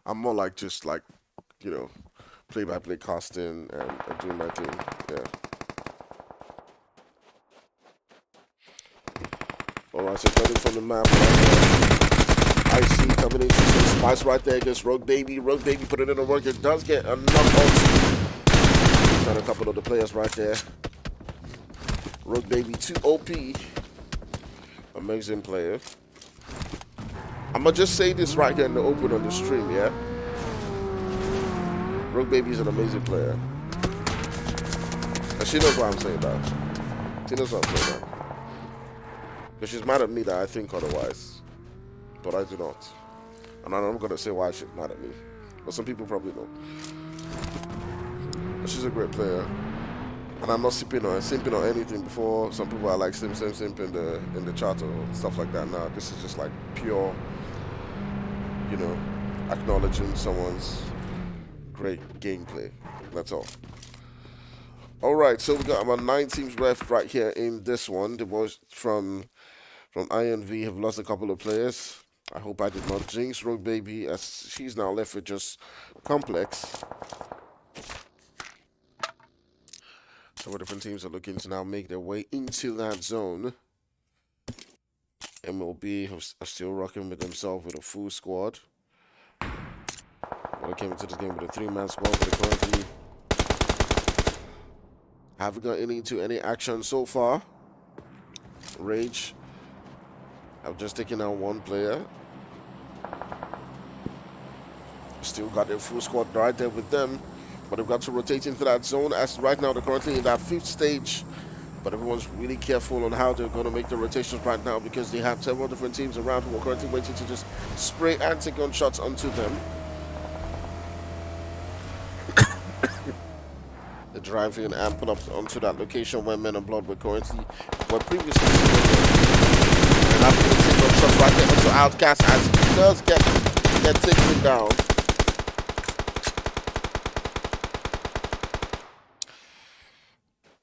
I'm more like just like you know play-by-play casting and doing my thing. Yeah. All right, so coming from the map. I see coming into some spice right there against Rogue Baby. Rogue Baby put it in the work. It does get a knockout. Trying a couple of the players right there. Rogue Baby 2 OP. Amazing player. I'm going to just say this right here in the open on the stream, yeah? Rogue Baby is an amazing player. And she knows what I'm saying that. She knows what I'm saying that. Because she's mad at me that I think otherwise. But I do not. And I'm not going to say why she's mad at me. But some people probably know. But she's a great player. And I'm not simping on anything before. Some people are like simp in the chat or stuff like that. Nah, this is just like pure, acknowledging someone's great gameplay. That's all. All right, so we got about 9 teams left right here in this one. The boys from INV have lost a couple of players. I hope I did not jinx Rogue Baby as she's now left with just Complex. Several different teams are looking to now make their way into that zone. MLB are still rocking with themselves with a full squad. They came into this game with a 3-man squad, but they currently haven't got into any action so far. Rage have just taken out one player. Still got their full squad right there with them. But they've got to rotate into that zone as right now they're currently in that 5th stage. But everyone's really careful on how they're going to make the rotations right now because they have several different teams around who are currently waiting to just spray anti-gun shots onto them. They're driving and put up onto that location where Men of Blood were previously. And after the anti-gun shots right there onto Outcast as he does get taken down.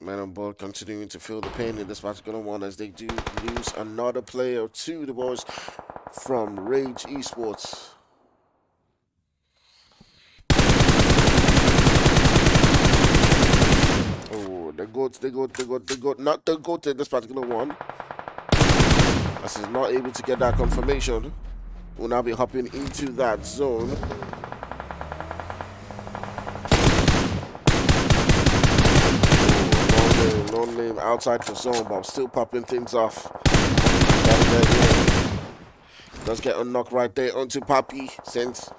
Men on board continuing to feel the pain in this particular one as they do lose another player to the boys from Rage Esports. Oh, they go, not the goat in this particular one. As he's not able to get that confirmation, will now be hopping into that zone. Name outside the zone, but I'm still popping things off. Does get a knock right there onto Papi, since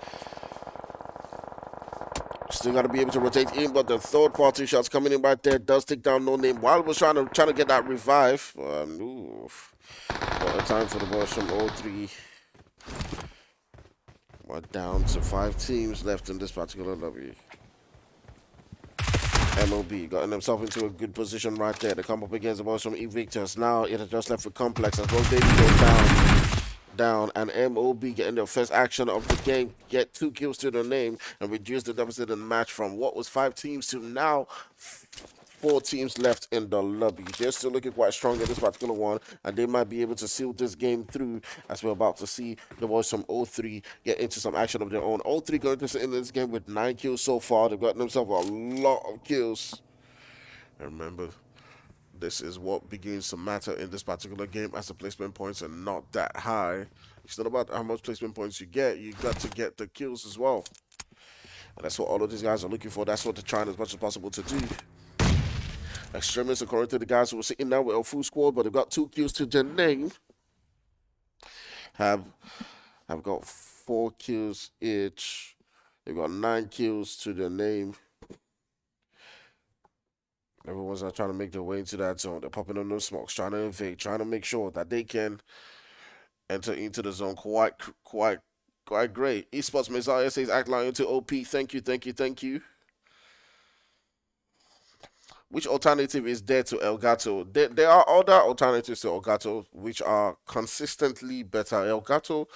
still got to be able to rotate in, but the third party shots coming in right there does take down No Name while we're trying to get that revive. What a time for the boys from 03. We're down to 5 teams left in this particular lobby. MLB gotten himself into a good position right there to come up against the boys from Evictus. Now it has just left for Complex as Rogue Baby goes down, and MLB getting their first action of the game, get 2 kills to their name and reduce the deficit in the match from what was 5 teams to now 4 teams left in the lobby. They're still looking quite strong in this particular one, and they might be able to seal this game through as we're about to see the boys from 03 get into some action of their own. 03 going to end this game with 9 kills so far. They've gotten themselves a lot of kills. And remember, this is what begins to matter in this particular game as the placement points are not that high. It's not about how much placement points you get. You got to get the kills as well. And that's what all of these guys are looking for. That's what they're trying as much as possible to do. Extremists, according to the guys who were sitting now with a full squad, but they've got 2 kills to their name. Have got 4 kills each. They've got 9 kills to their name. Everyone's trying to make their way into that zone. They're popping on those smokes, trying to invade, trying to make sure that they can enter into the zone. Quite great. Esports Messiah says act lion to OP. Thank you, thank you, thank you. Which alternative is there to Elgato? There are other alternatives to Elgato which are consistently better. Elgato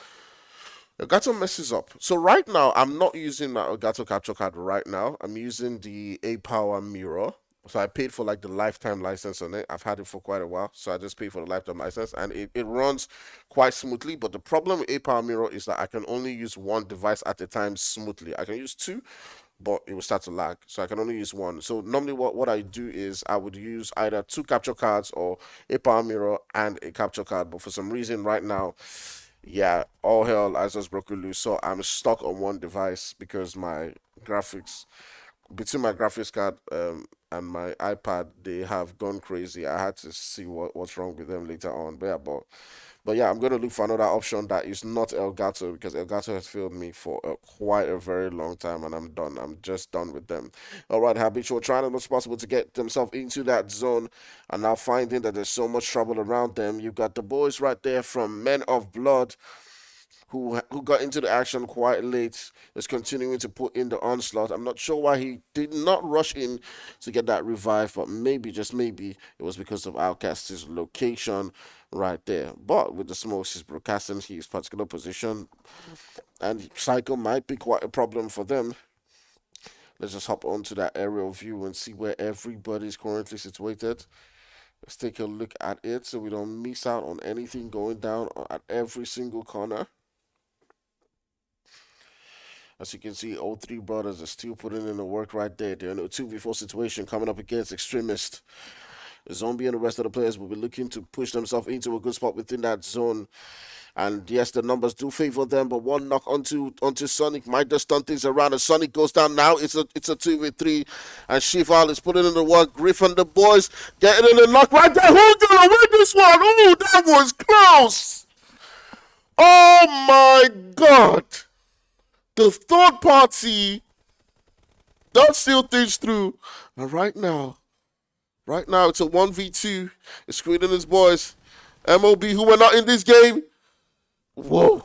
messes up. So right now, I'm not using my Elgato capture card right now. I'm using the A Power Mirror. So I paid for like the lifetime license on it. I've had it for quite a while, so I just paid for the lifetime license, and it runs quite smoothly. But the problem with A Power Mirror is that I can only use one device at a time smoothly. I can use two, but it will start to lag. So I can only use one. So normally what I do is I would use either two capture cards or a power mirror and a capture card. But for some reason right now, yeah, all hell has just broken loose. So I'm stuck on one device because my graphics between my graphics card and my iPad, they have gone crazy. I had to see what's wrong with them later on. But yeah, I'm going to look for another option that is not Elgato because Elgato has failed me for quite a very long time, and I'm done. I'm just done with them. All right, Habitual trying as much as possible to get themselves into that zone, and now finding that there's so much trouble around them. You've got the boys right there from Men of Blood who got into the action quite late, is continuing to put in the onslaught. I'm not sure why he did not rush in to get that revive, but maybe, just maybe, it was because of Outcast's location right there. But with the smokes, he's broadcasting his particular position, and Psycho might be quite a problem for them. Let's just hop onto that aerial view and see where everybody's currently situated. Let's take a look at it so we don't miss out on anything going down at every single corner. As you can see, all three brothers are still putting in the work right there. They're in a 2v4 situation coming up against Extremist. Zombie and the rest of the players will be looking to push themselves into a good spot within that zone. And yes, the numbers do favor them, but one knock onto Sonic might just turn things around. And Sonic goes down now. It's a 2v3, and Shival is putting in the work. Griffin, the boys getting in the knock right there. Who's gonna win this one? Oh, that was close. Oh my God. The third party does steal things through. And right now, it's a 1v2. It's Scream and his boys. MOB, who were not in this game. Whoa.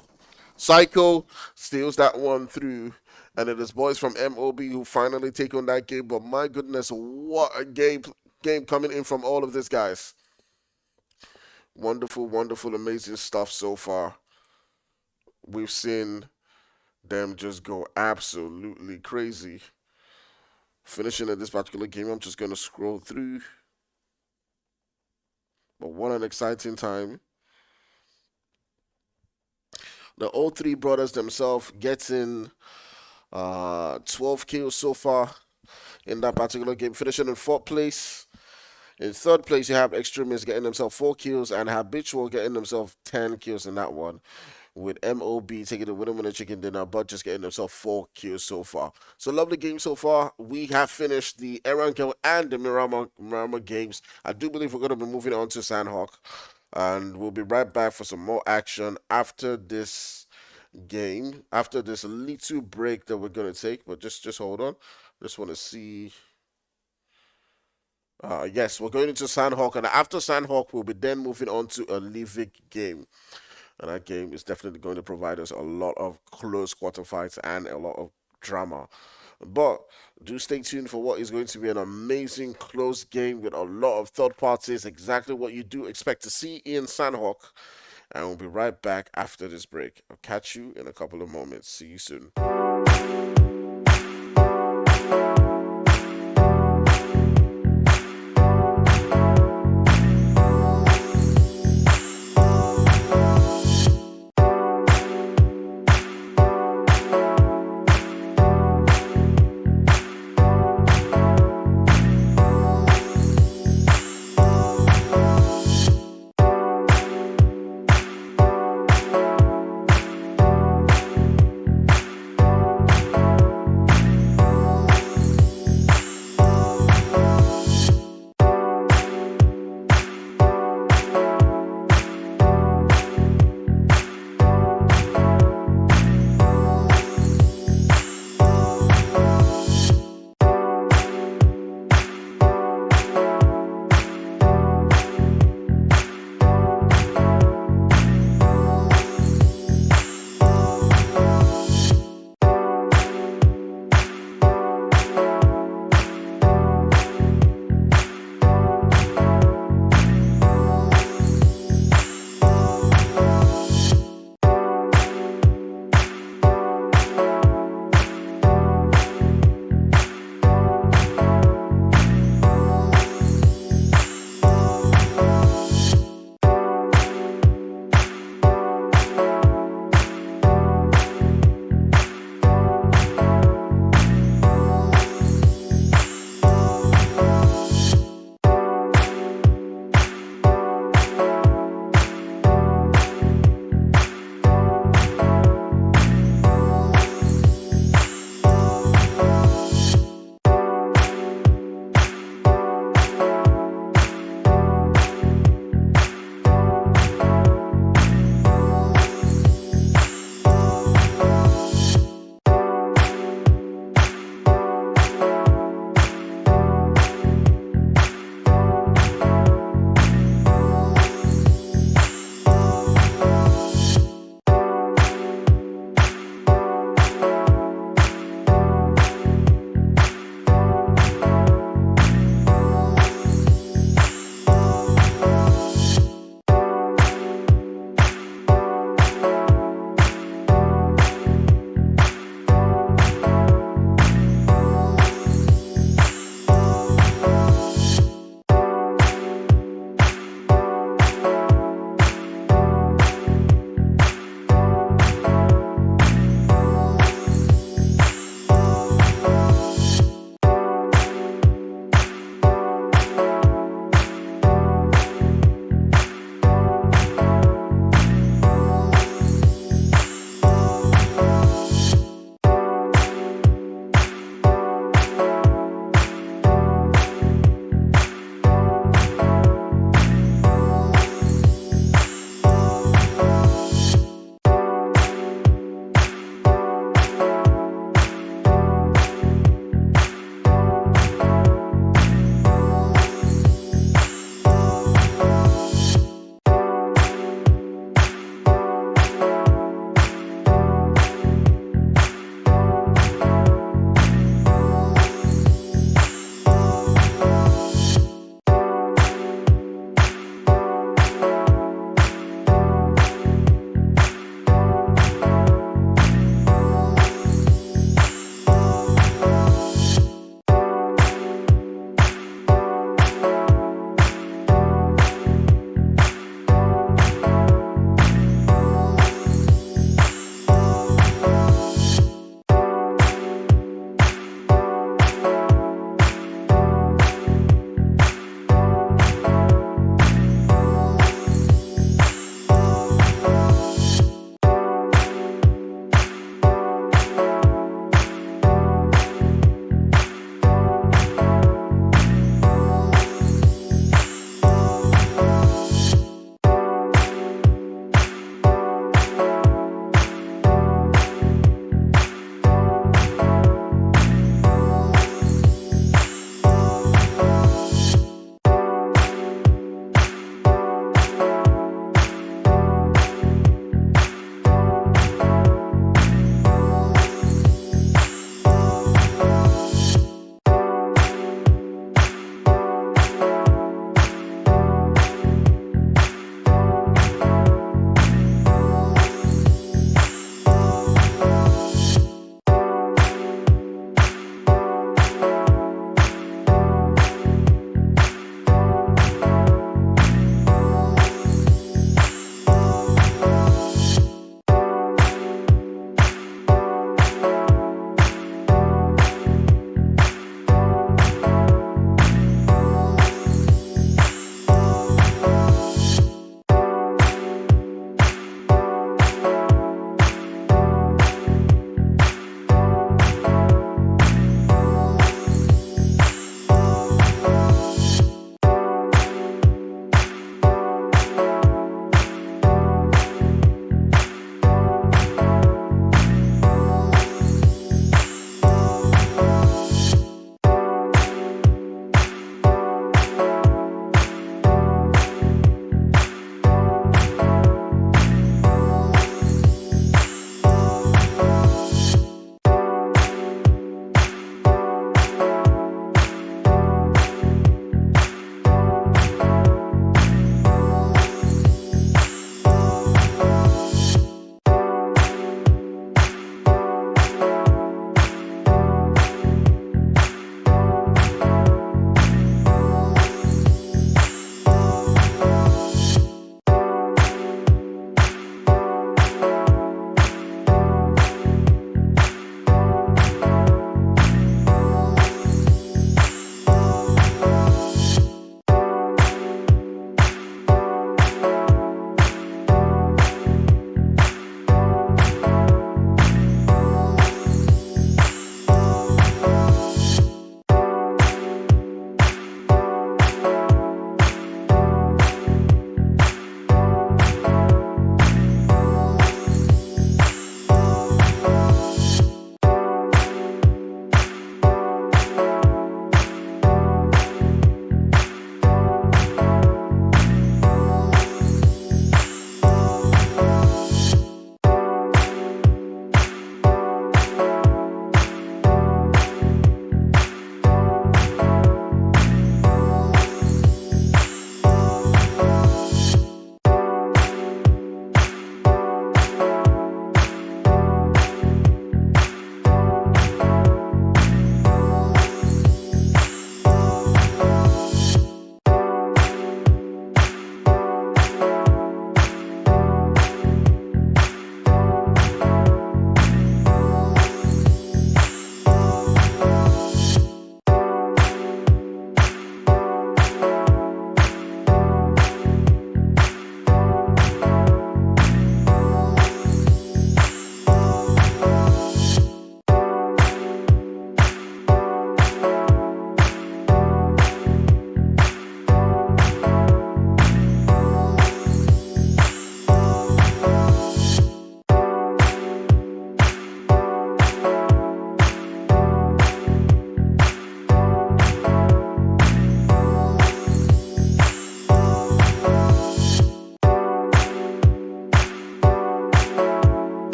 Psycho steals that one through. And it is boys from MOB who finally take on that game. But my goodness, what a game coming in from all of these guys. Wonderful, wonderful, amazing stuff so far. We've seen them just go absolutely crazy. Finishing in this particular game, I'm just going to scroll through. But what an exciting time. The all three brothers themselves getting 12 kills so far in that particular game, finishing in 4th place. In 3rd place, you have Extremists getting themselves 4 kills and Habitual getting themselves 10 kills in that one, with MOB taking the winner chicken dinner, but just getting themselves 4 kills so far. So lovely game so far. We have finished the Erankel and the Miramar games. I do believe we're going to be moving on to Sandhawk, and we'll be right back for some more action after this game, after this little break that we're going to take. But just hold on. Just want to see. Yes, we're going into Sandhawk, and after Sandhawk, we'll be then moving on to a Livik game. And that game is definitely going to provide us a lot of close quarter fights and a lot of drama. But do stay tuned for what is going to be an amazing close game with a lot of third parties, exactly what you do expect to see in Sandhawk. And we'll be right back after this break. I'll catch you in a couple of moments. See you soon.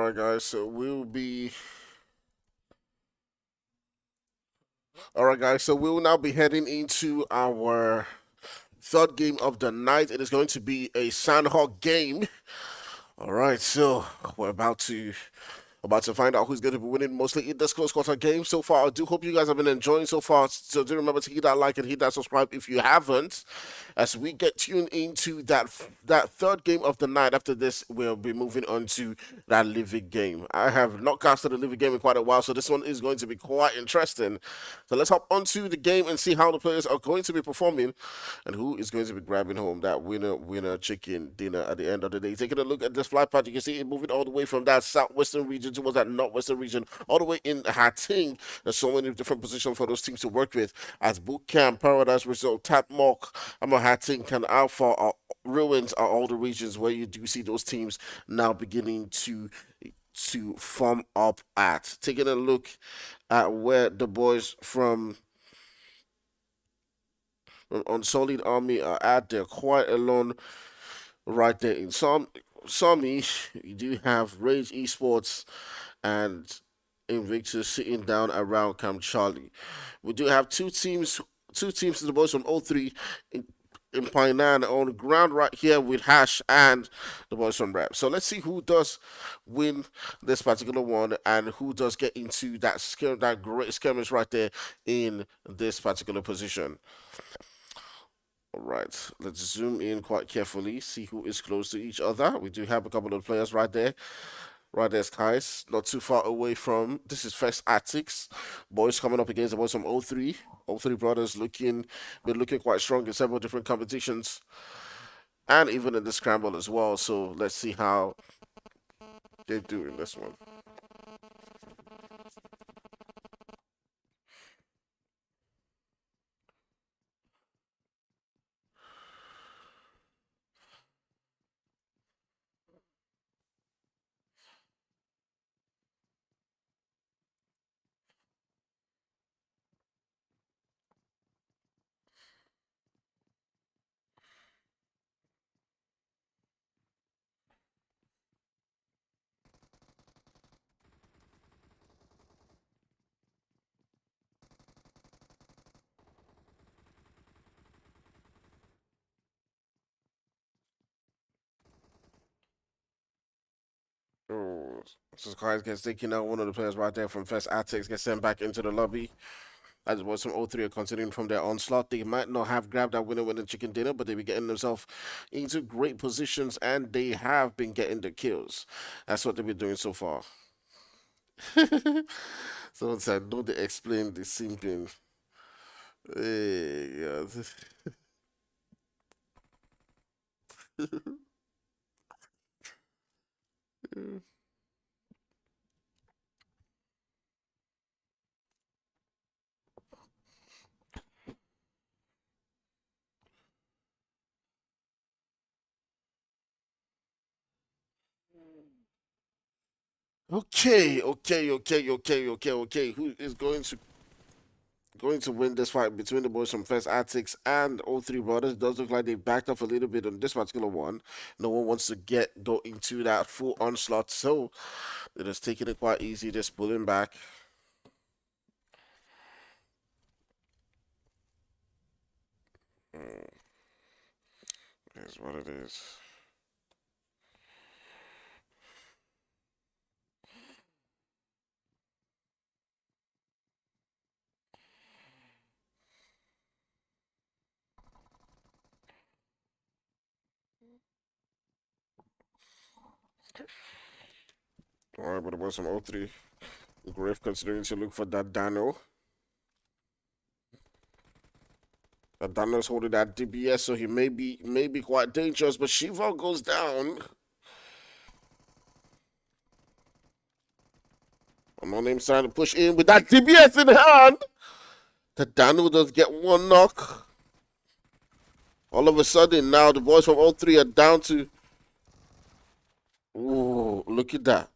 Alright, guys, so we'll be. Alright, guys, so we'll now be heading into our third game of the night. It is going to be a Sandhawk game. Alright, so we're about to find out who's going to be winning mostly in this close quarter game. So far, I do hope you guys have been enjoying so far. So do remember to hit that like and hit that subscribe if you haven't. As we get tuned into that third game of the night. After this, we'll be moving on to that living game. I have not casted a living game in quite a while, so this one is going to be quite interesting. So let's hop onto the game and see how the players are going to be performing and who is going to be grabbing home that winner chicken dinner at the end of the day. Taking a look at this flight path, you can see it moving all the way from that southwestern region towards that northwestern region, all the way in Hating. There's so many different positions for those teams to work with, as Boot Camp, Paradise Result, Tatmok, Hating, Can Alpha, Ruins are all the regions where you do see those teams now beginning to form up at. Taking a look at where the boys from Unsullied Army are at, they're quite alone right there in Sami. You do have Rage Esports and Invictus sitting down around Camp Charlie. We do have two teams to the boys from O3 in Painan on the ground right here with Hash and the boys from Rap. So let's see who does win this particular one and who does get into that great skirmish right there in this particular position. All right, let's zoom in quite carefully, see who is close to each other. We do have a couple of players right there. Right there's Kais, not too far away from. This is First Attics. Boys coming up against the boys from O3. O3 brothers been looking quite strong in several different competitions. And even in the Scramble as well. So let's see how they do in this one. Oh, so Kais gets taken out. One of the players right there from First Attics gets sent back into the lobby. As was from O3 are continuing from their onslaught. They might not have grabbed that winner with the chicken dinner, but they be getting themselves into great positions and they have been getting the kills. That's what they've been doing so far. Someone said, don't they explain the simping? Hey, God. Okay. Who is going to win this fight between the boys from First Attics and O3 Brothers? It does look like they backed off a little bit on this particular one. No one wants to go into that full onslaught, so they're just taking it quite easy, just pulling back. Here's what it is. Alright, but it was some O3. Griff considering to look for that Dano. That Dano's holding that DBS, so he may be quite dangerous, but Shiva goes down. No name's trying to push in with that DBS in hand. The Dano does get one knock. All of a sudden, now the boys from O3 are down to. Oh, look at that.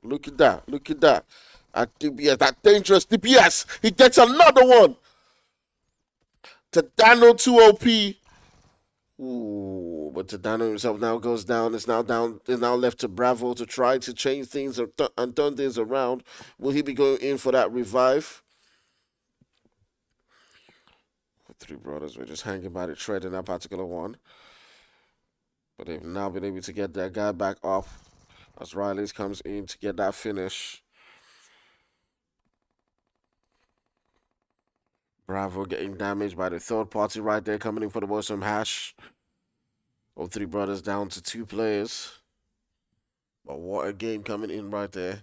At DBS, that dangerous DBS. He gets another one. To Dano 2 OP. Ooh, but Tadano himself now goes down. It's now down. It's now left to Bravo to try to change things and turn things around. Will he be going in for that revive? The three brothers were just hanging by the thread in that particular one. But they've now been able to get that guy back off as Riley's comes in to get that finish. Bravo getting damaged by the third party right there, coming in for the boys from Hash. All three brothers down to 2 players. But what a game coming in right there.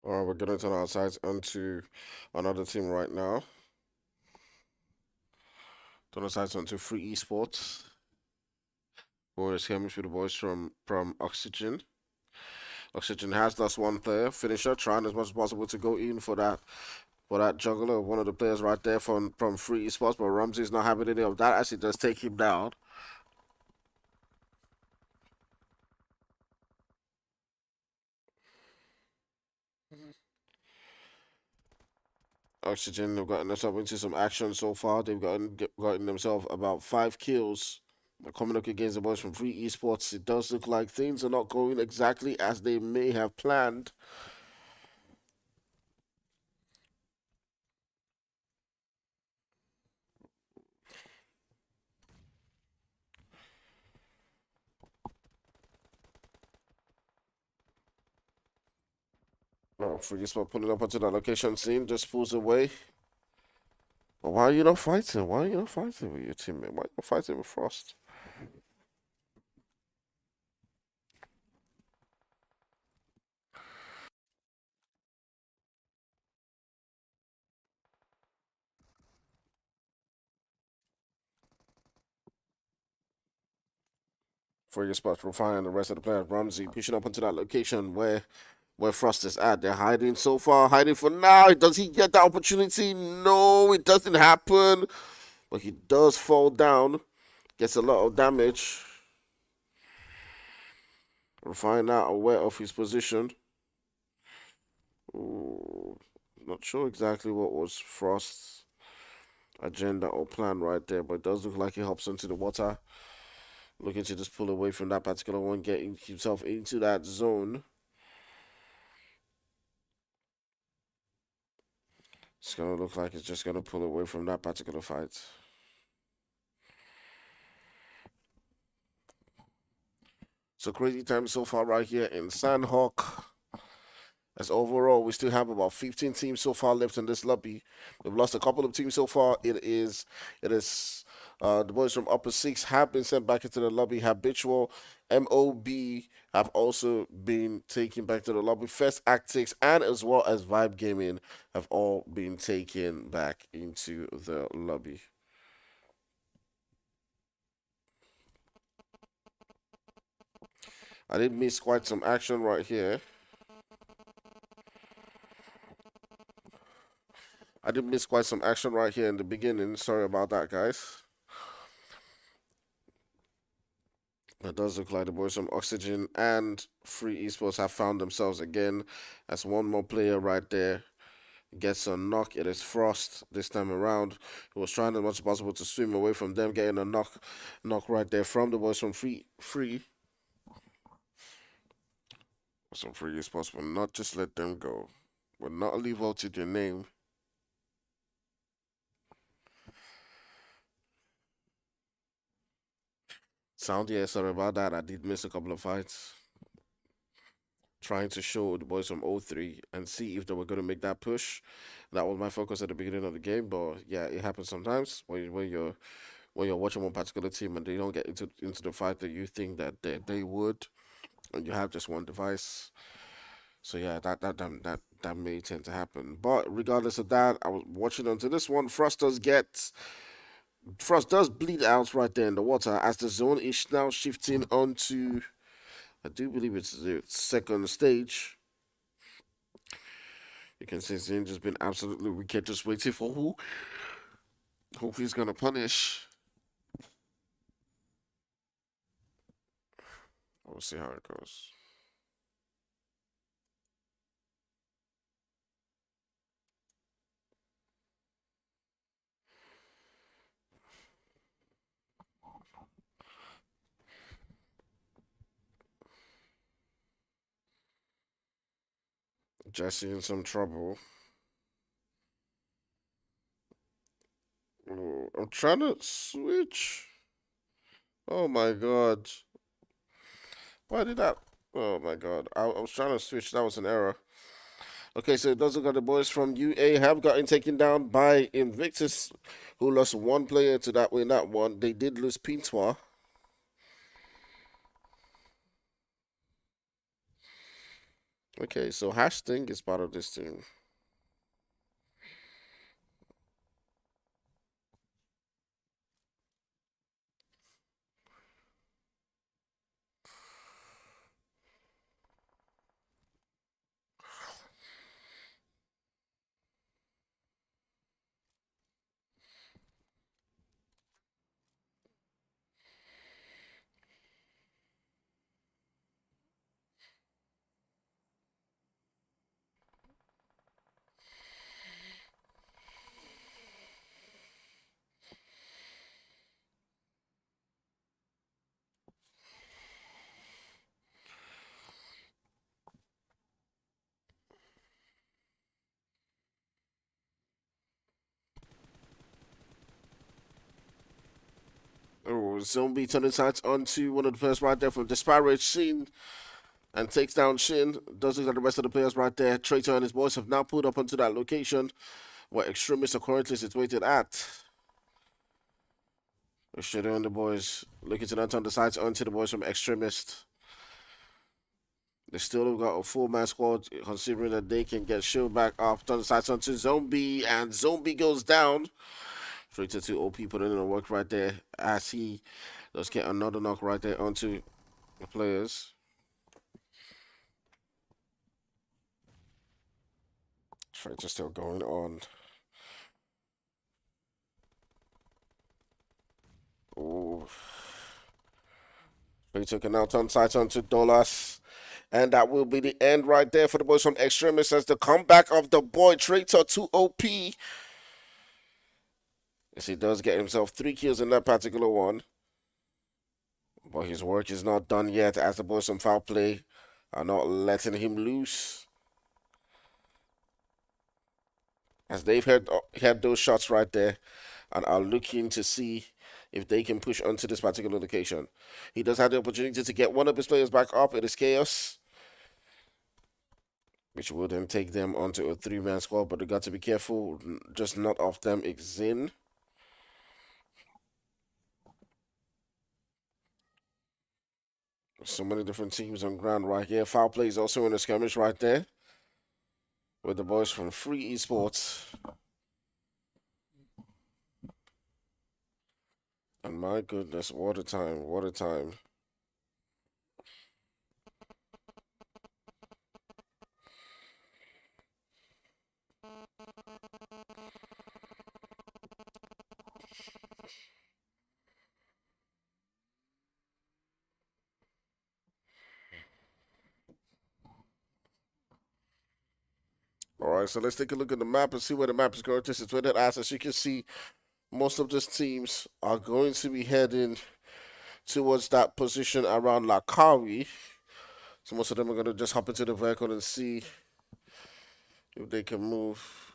All right, we're going to turn our sides onto another team right now. Turn our sides onto Free Esports. We're skirmish with the boys from Oxygen. Oxygen has lost one player, finisher, trying as much as possible to go in for that juggler, one of the players right there from Free Esports, but Ramsey's not having any of that as he does take him down. Oxygen have gotten themselves into some action so far. They've gotten themselves about 5 kills. But coming up against the boys from Free Esports, it does look like things are not going exactly as they may have planned. Oh, Free Esports pulling up onto that location scene, just pulls away. But why are you not fighting? Why are you not fighting with your teammate? Why are you not fighting with Frost? For your spots, Refine and the rest of the players. Ramsey pushing up onto that location where Frost is at. They're hiding so far, hiding for now. Does he get that opportunity? No, it doesn't happen. But he does fall down. Gets a lot of damage. Refine now aware of his position. Ooh, not sure exactly what was Frost's agenda or plan right there, but it does look like he hops into the water. Looking to just pull away from that particular one, getting himself into that zone. It's going to look like it's just going to pull away from that particular fight. So crazy time so far right here in Sandhawk. As overall, we still have about 15 teams so far left in this lobby. We've lost a couple of teams so far. The boys from Upper Six have been sent back into the lobby. Habitual, MOB have also been taken back to the lobby. First Actics and as well as Vibe Gaming have all been taken back into the lobby. I did miss quite some action right here. I did miss quite some action right here in the beginning. Sorry about that, guys. It does look like the boys from Oxygen and Free Esports have found themselves again. That's one more player right there. Gets a knock. It is Frost this time around. He was trying as much as possible to swim away from them, getting a knock right there from the boys from Free. Some Free Esports will not just let them go. Will not leave out to their name. Sound, yeah, sorry about that. I did miss a couple of fights. Trying to show the boys from O3 and see if they were going to make that push. That was my focus at the beginning of the game, but yeah, it happens sometimes when you're watching one particular team and they don't get into the fight that you think that they would, and you have just one device. So yeah, that may tend to happen. But regardless of that, I was watching onto this one. Frost does bleed out right there in the water as the zone is now shifting onto. I do believe it's the second stage. You can see Zinja's been absolutely wicked, just waiting for who he's gonna punish. We'll see how it goes. Jesse in some trouble. Oh, I'm trying to switch. Oh my god. Why did that? Oh my god. I was trying to switch. That was an error. Okay, so it does look like the boys from UA have gotten taken down by Invictus, who lost one player to that win that one. They did lose Pintois. Okay, so Hashting is part of this team. Oh, Zombie turning sights onto one of the players right there from Disparage Shin and takes down Shin. Does look like the rest of the players right there. Traitor and his boys have now pulled up onto that location where Extremists are currently situated at. Shadow and the boys looking to not turn the sights onto the boys from Extremist. They still have got a full-man squad, considering that they can get shield back off. Turn the sights onto Zombie, and Zombie goes down. 3-2 OP putting in the work right there as he does get another knock right there onto the players. Fights are still going on. Ooh. He took an out on sight onto Dolas. And that will be the end right there for the boys from Extremis as the comeback of the boy Traitor to OP. Yes, he does get himself 3 kills in that particular one. But his work is not done yet as the boys from Foul Play are not letting him loose. As they've had those shots right there and are looking to see if they can push onto this particular location. He does have the opportunity to get one of his players back up. It is Chaos, which will then take them onto a 3-man squad, but they got to be careful, just not off them. Xin. So many different teams on ground right here. Foul Play is also in the skirmish right there with the boys from Free Esports. And my goodness, what a time, what a time. right, so let's take a look at the map and see where the map is going to situated. As you can see, most of these teams are going to be heading towards that position around Lakawi. So most of them are going to just hop into the vehicle and see if they can move.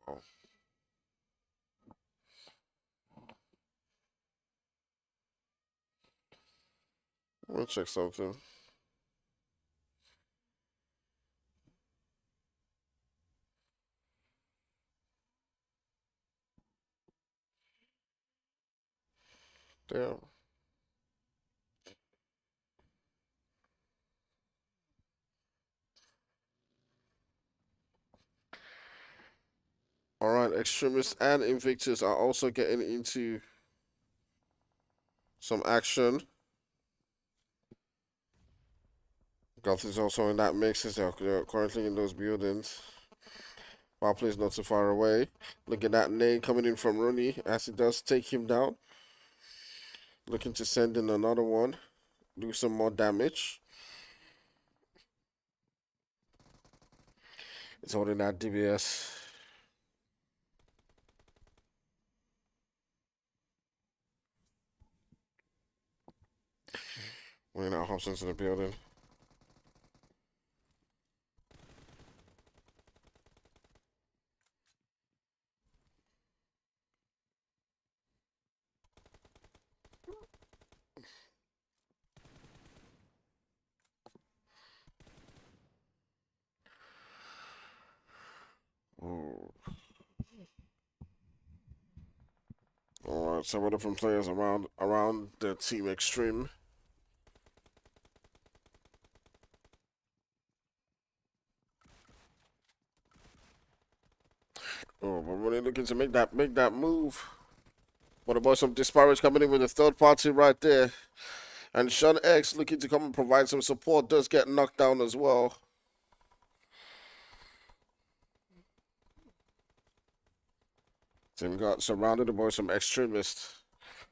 Oh. Let me check something. Damn. All right, Extremists and Invictus are also getting into some action. Goth is also in that mix as they're currently in those buildings. Power play is not too far away. Look at that nade coming in from Rooney as he does take him down. Looking to send in another one. Do some more damage. It's holding that DBS. When that hops into the building. Ooh. All right, several different players around the team Extreme. Oh, but really looking to make that move. What about some disparage coming in with the third party right there? And Sean X looking to come and provide some support does get knocked down as well. So we got surrounded by some extremists.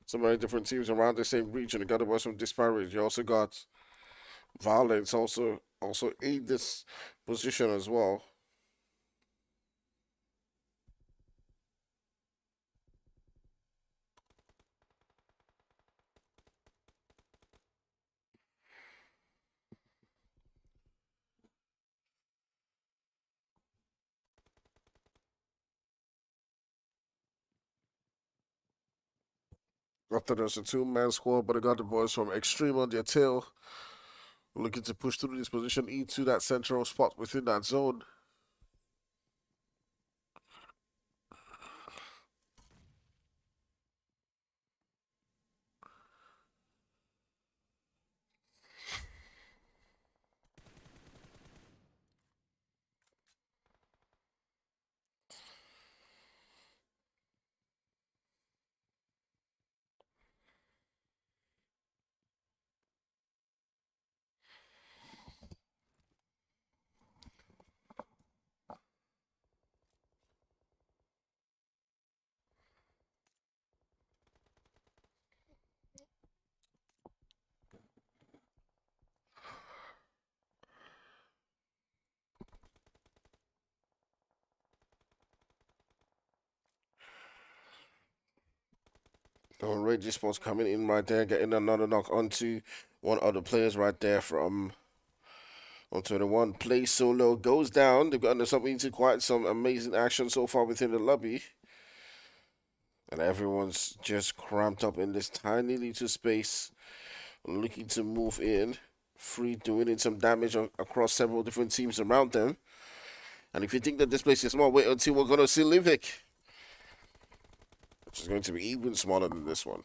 So many different teams around the same region. You got about some disparage. You also got violence also in this position as well. After there's a two-man squad, but I got the boys from Extreme on their tail. Looking to push through this position into that central spot within that zone. Rage Esports coming in right there, getting another knock onto one of the players right there from onto the one. Play solo goes down. They've gotten something into quite some amazing action so far within the lobby. And everyone's just cramped up in this tiny little space, looking to move in. Free doing some damage across several different teams around them. And if you think that this place is small, wait until we're going to see Livik, which is going to be even smaller than this one.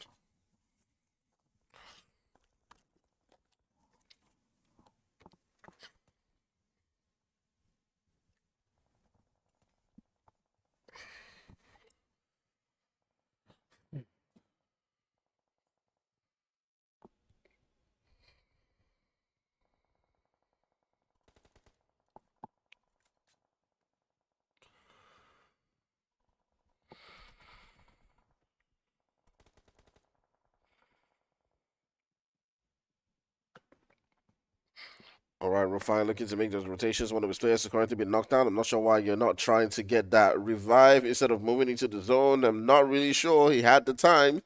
All right, Rafine looking to make those rotations. One of his players has currently been knocked down. I'm not sure why you're not trying to get that revive instead of moving into the zone. I'm not really sure. He had the time.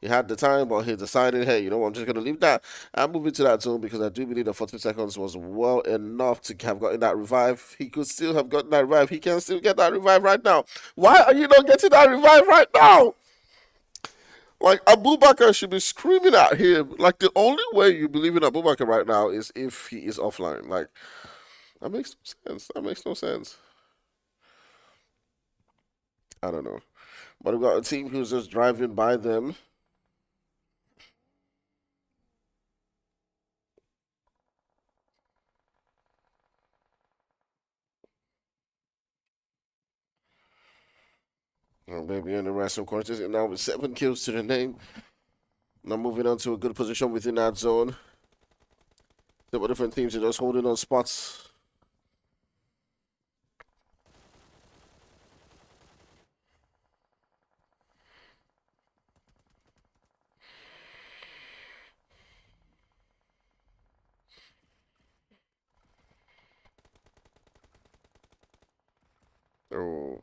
He had the time, but he decided, hey, you know what, I'm just going to leave that and move into that zone because I do believe the 40 seconds was well enough to have gotten that revive. He could still have gotten that revive. He can still get that revive right now. Why are you not getting that revive right now? Like, Abubakar should be screaming at him. Like, the only way you believe in Abubakar right now is if he is offline. Like, that makes no sense. That makes no sense. I don't know. But we've got a team who's just driving by them. Oh, baby, and the rest, of course, is now with 7 kills to the name. Now moving on to a good position within that zone. Several different teams are just holding on spots. Oh.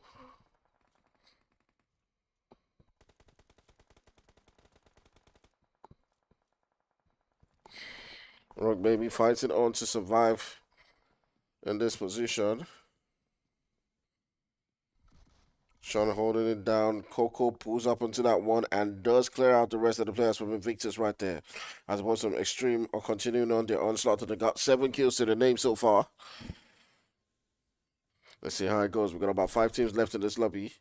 Rock baby fighting on to survive in this position. Sean holding it down. Coco pulls up onto that one and does clear out the rest of the players from Invictus right there. As opposed to Extreme are continuing on their onslaught. They got 7 kills to the name so far. Let's see how it goes. We've got about 5 teams left in this lobby.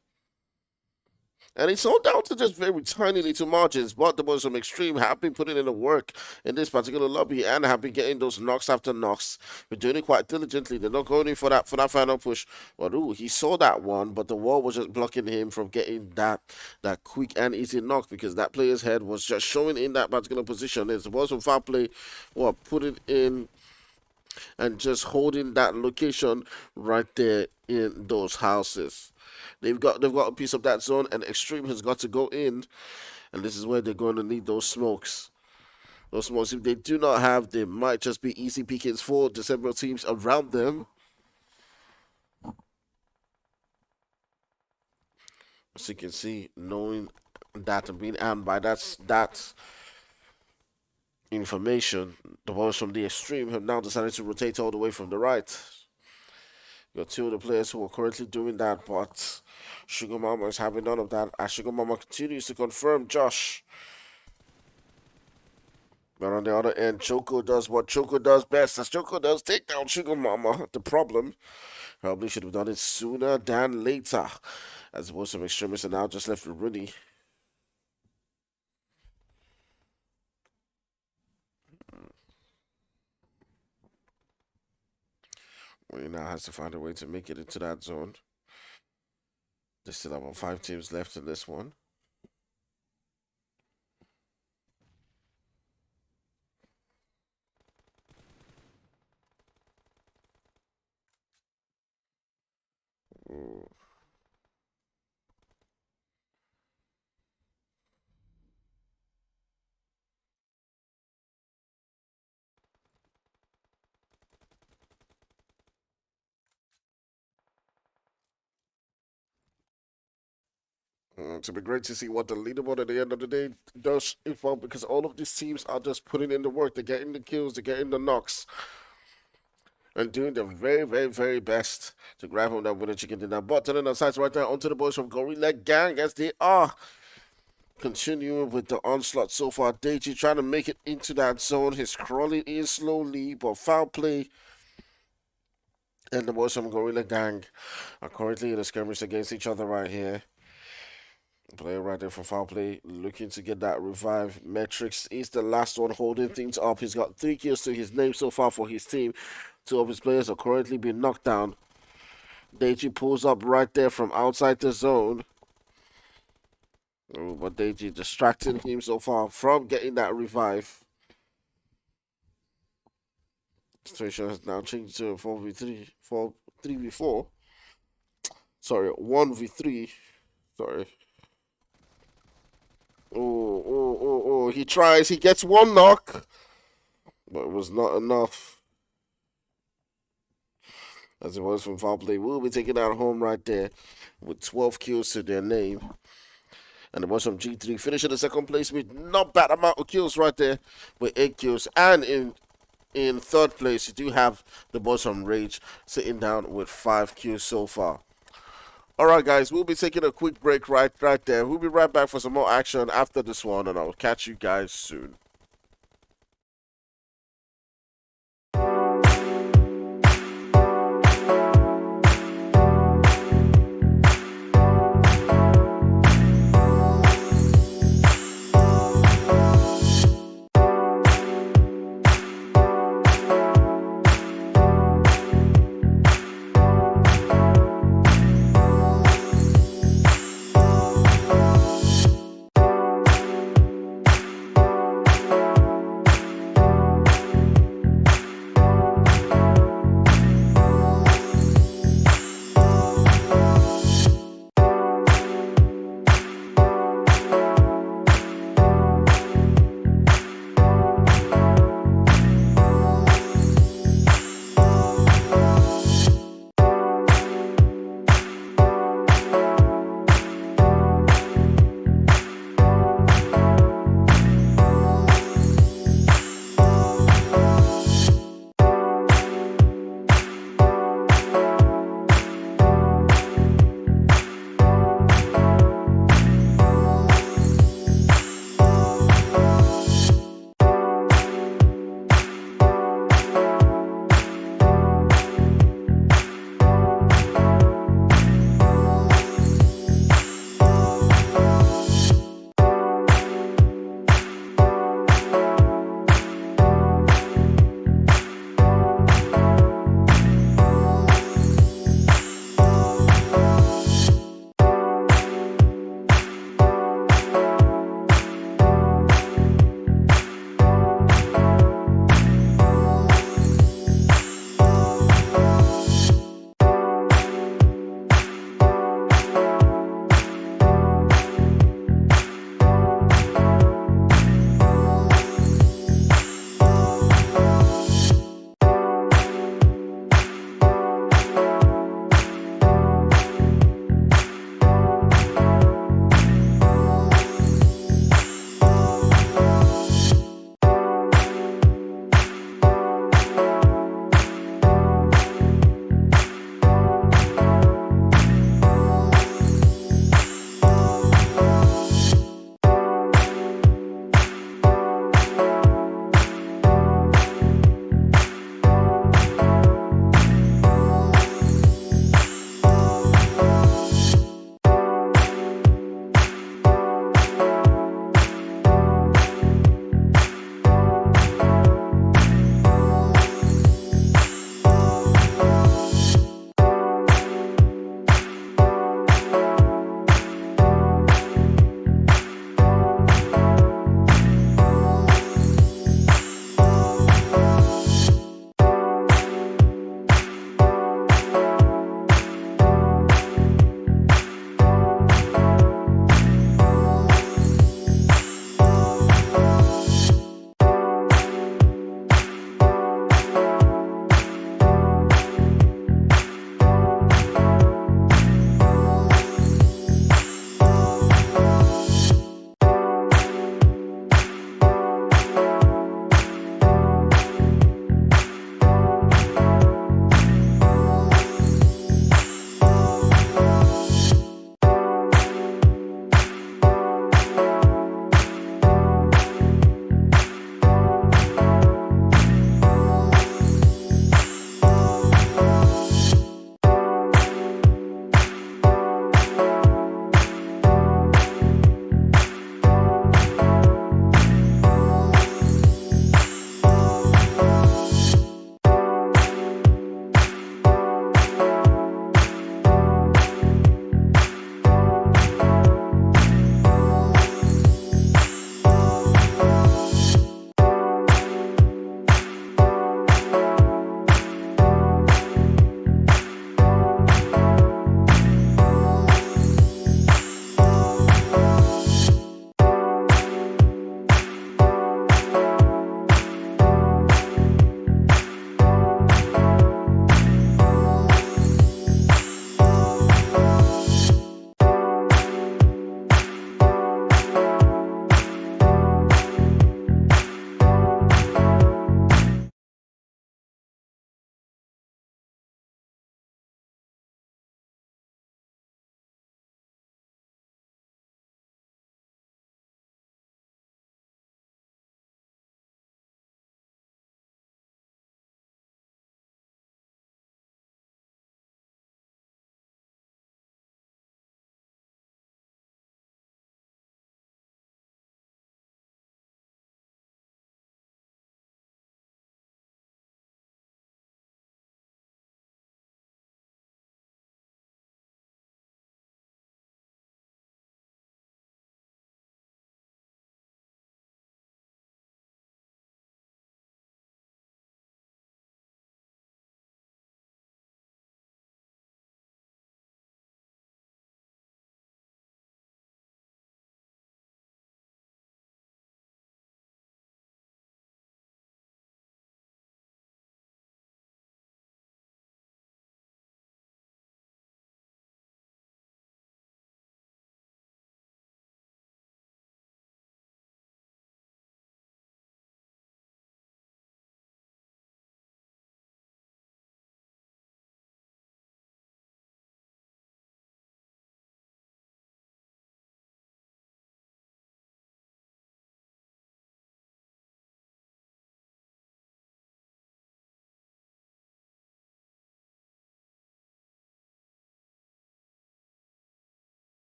And it's all down to just very tiny little margins, but the boys from Extreme have been putting in the work in this particular lobby and have been getting those knocks after knocks. They're doing it quite diligently. They're not going in for that final push. But ooh, he saw that one, but the wall was just blocking him from getting that quick and easy knock because that player's head was just showing in that particular position. It's the boys from Foul Play putting in and just holding that location right there in those houses. They've got a piece of that zone, and Extreme has got to go in, and this is where they're going to need those smokes. Those smokes, if they do not have, they might just be easy pickings for the several teams around them. As you can see, knowing that and being armed by that information, the boys from the Extreme have now decided to rotate all the way from the right. You got 2 of the players who are currently doing that, but Sugar Mama is having none of that as Sugar Mama continues to confirm Josh. But on the other end, Choco does what Choco does best, as Choco does take down Sugar Mama. The problem, probably should have done it sooner than later, as opposed to extremists are now just left with Rooney. Rooney now has to find a way to make it into that zone. There's still about 5 teams left in this one. Ooh. To be great to see what the leaderboard at the end of the day does evolve because all of these teams are just putting in the work. They're getting the kills, they're getting the knocks, and doing their very, very, very best to grab home that winner chicken dinner. But turning our sights right now onto the boys from Gorilla Gang as they are continuing with the onslaught so far. Deji trying to make it into that zone. He's crawling in slowly, but foul play. And the boys from Gorilla Gang are currently in a skirmish against each other right here. Player right there for foul play, looking to get that revive. Metrics is the last one holding things up. He's got 3 kills to his name so far for his team. 2 of his players are currently being knocked down. Deji pulls up right there from outside the zone. Oh, but Deji distracting him so far from getting that revive. Situation has now changed to 4v3, 3v4. Sorry, 1v3. Sorry. Oh, he tries. He gets 1 knock, but it was not enough. as it was from foul play, will be taking out home right there with 12 kills to their name. And the boys from G3 finishing the second place with not bad amount of kills right there with 8 kills. And in third place, you do have the boys from Rage sitting down with 5 kills so far. Alright guys, we'll be taking a quick break right there. We'll be right back for some more action after this one, and I'll catch you guys soon.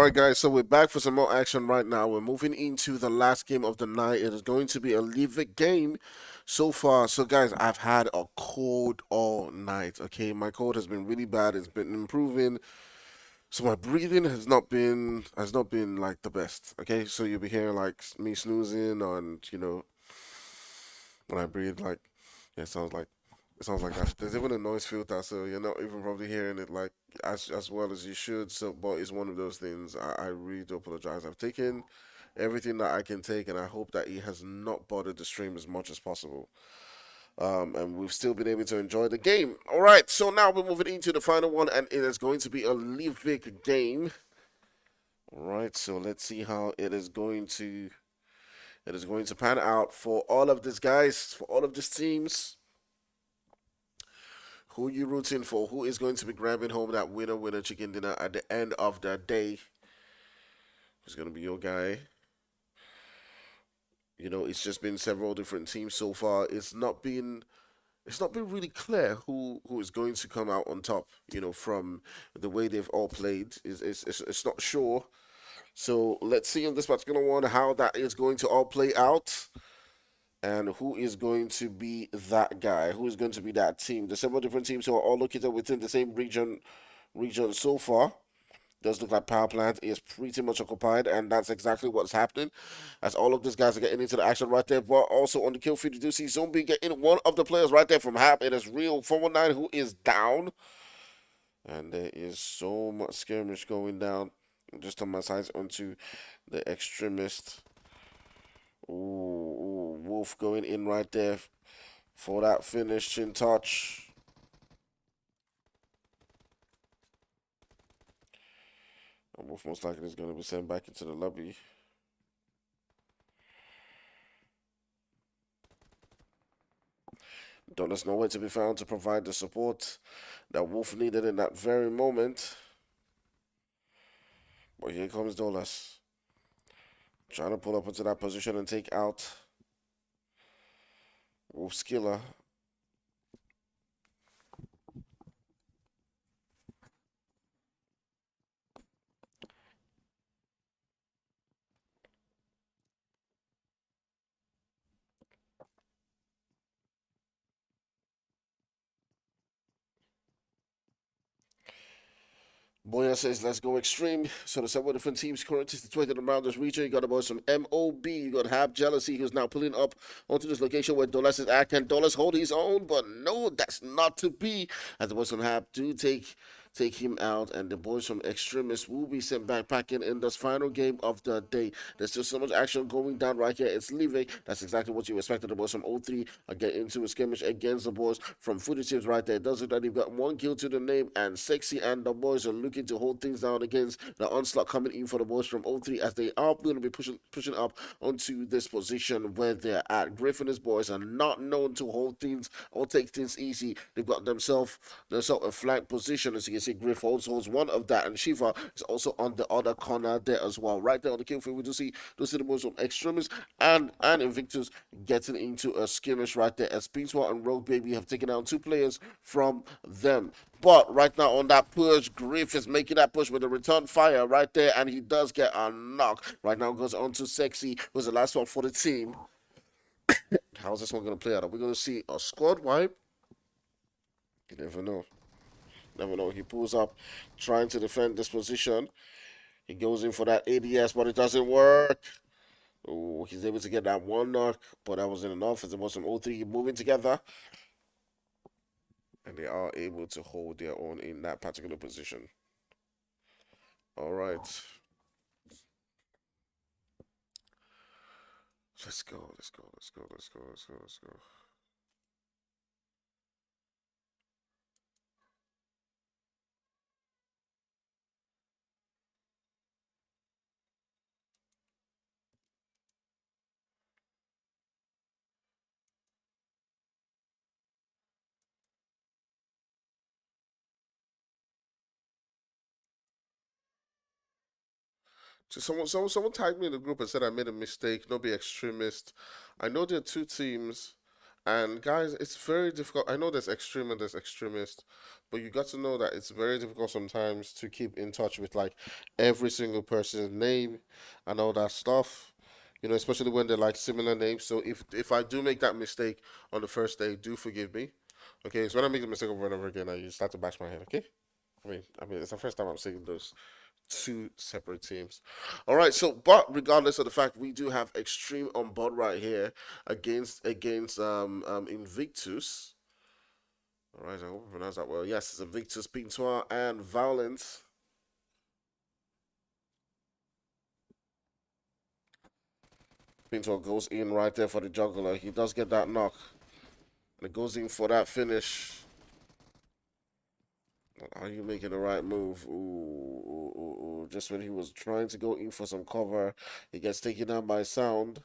right, guys, so we're back for some more action right now. We're moving into the last game of the night. It is going to be a leave it game so far. So, guys, I've had a cold all night. Okay, my cold has been really bad. It's been improving. So my breathing has not been like the best. Okay, so you'll be hearing like me snoozing and when I breathe like yeah, it sounds like that. There's even a noise filter, so you're not even probably hearing it like as well as you should. So, but it's one of those things. I really do apologize. I've taken everything that I can take, and I hope that it has not bothered the stream as much as possible. And we've still been able to enjoy the game. All right, so now we're moving into the final one, and it is going to be a Livic game. All right, so let's see how it is going to pan out for all of these guys, for all of these teams. Who you rooting for? Who is going to be grabbing home that winner chicken dinner at the end of the day? Who's going to be your guy? It's just been several different teams so far. It's not been really clear who is going to come out on top. From the way they've all played, it's not sure. So let's see in this particular one how that is going to all play out. And who is going to be that guy? Who is going to be that team? The several different teams who are all located within the same region so far. Does look like power plant is pretty much occupied, and that's exactly what's happening. As all of these guys are getting into the action right there. But also on the kill feed, you do see Zombie getting one of the players right there from Hap. It is Real 419 who is down. And there is so much skirmish going down. Just on my sides onto the extremist. Ooh, Wolf going in right there for that finishing touch. And Wolf most likely is going to be sent back into the lobby. Dollars nowhere to be found to provide the support that Wolf needed in that very moment. But here comes Dollars. Trying to pull up into that position and take out Wolf Skiller. Boya says, let's go extreme. So the several different teams currently situated around this region. You got the boys from MOB. You got Hab Jealousy, who's now pulling up onto this location where Dolas is at. Can Dolas hold his own? But no, that's not to be. As the boys from Hab do take him out, and the boys from Extremist will be sent back packing in this final game of the day. There's still so much action going down right here. It's Live. That's exactly what you expected. The boys from O3 are getting into a skirmish against the boys from Fugitives right there. It does look like they've got one kill to the name, and Sexy and the boys are looking to hold things down against the onslaught coming in for the boys from O3 as they are going to be pushing up onto this position where they're at. Griffin's boys are not known to hold things or take things easy. They've got themselves a flank position, as you can see. Griff holds one of that, and Shiva is also on the other corner there as well. Right there on the kill field, we do see the boys from Extremis and Invictus getting into a skirmish right there as Beanswell and Rogue Baby have taken out two players from them. But right now on that push, Griff is making that push with a return fire right there, and he does get a knock. Right now goes on to Sexy, who's the last one for the team. How's this one going to play out? Are we going to see a squad wipe? You never know. Never know. He pulls up, trying to defend this position. He goes in for that ADS, but it doesn't work. Oh, he's able to get that one knock, but that wasn't enough as it was some O3 moving together. And they are able to hold their own in that particular position. All right. Let's go, let's go, let's go, let's go, let's go, let's go. So someone tagged me in the group and said I made a mistake. Not be extremist. I know there are two teams And guys, it's very difficult. I know there's extreme and there's extremist, but you got to know that it's very difficult sometimes to keep in touch with like every single person's name and all that stuff. You know, especially when they're like similar names. So if I do make that mistake on the first day, do forgive me. Okay, so when I make the mistake over and over again, I start to bash my head. Okay. I mean, it's the first time I'm seeing those two separate teams. All right, so but regardless of the fact, we do have Extreme on board right here against Invictus. All right, I hope I pronounced that well. Yes, it's Invictus, Pintois, and Violence. Pintois goes in right there for the juggler. He does get that knock. And it goes in for that finish. Are you making the right move? Ooh. Just when he was trying to go in for some cover, he gets taken down by Sound.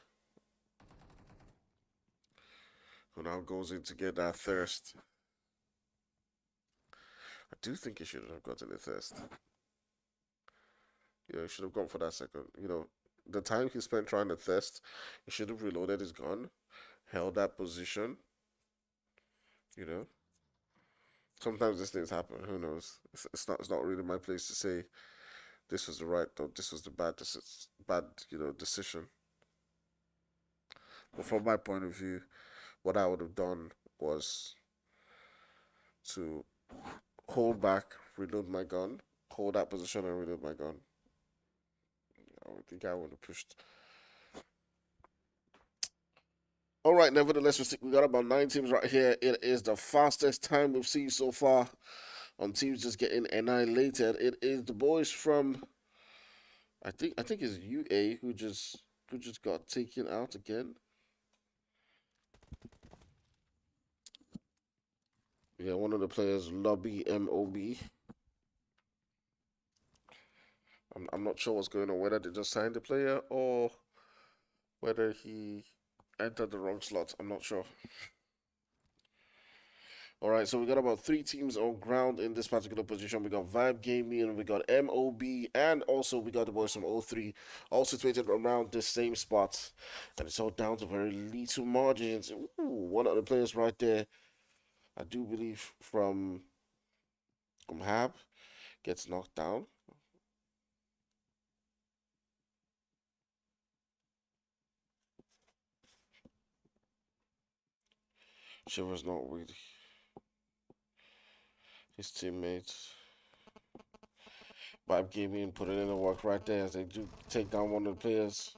Who now goes in to get that thirst. I do think he should have gotten a thirst. He should have gone for that second. The time he spent trying to thirst, he should have reloaded his gun, held that position. You know, sometimes these things happen. Who knows? It's not really my place to say this was the right or this was the bad decision. But from my point of view, what I would have done was to hold back, reload my gun, hold that position and reload my gun. I would think I would have pushed. All right, nevertheless, we got about 9 teams right here. It is the fastest time we've seen so far on teams just getting annihilated. It is the boys from I think it's UA who just got taken out again. Yeah, one of the players, Lobby MOB. I'm not sure what's going on, whether they just signed the player or whether he entered the wrong slot. I'm not sure. All right, so we got about 3 teams on ground in this particular position. We got Vibe Gaming, we got MOB, and also we got the boys from O3, all situated around this same spot. And it's all down to very little margins. Ooh, one of the players right there, I do believe from Hab, gets knocked down. Shiver's not with his teammates. Vibe Gaming put it in the work right there as they do take down one of the players.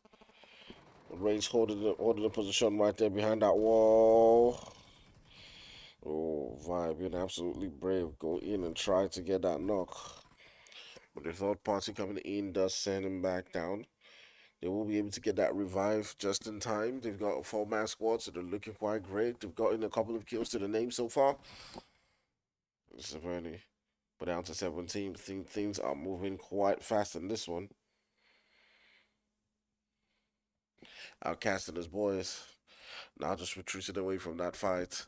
Rage holding the position right there behind that wall. Oh, Vibe being absolutely brave. Go in and try to get that knock. But the third party coming in does send him back down. They will be able to get that revive just in time. They've got a 4-man squad, so they're looking quite great. They've gotten a couple of kills to the name so far. Severely. But down to 17. Things are moving quite fast in this one. Outcast and his boys now just retreated away from that fight.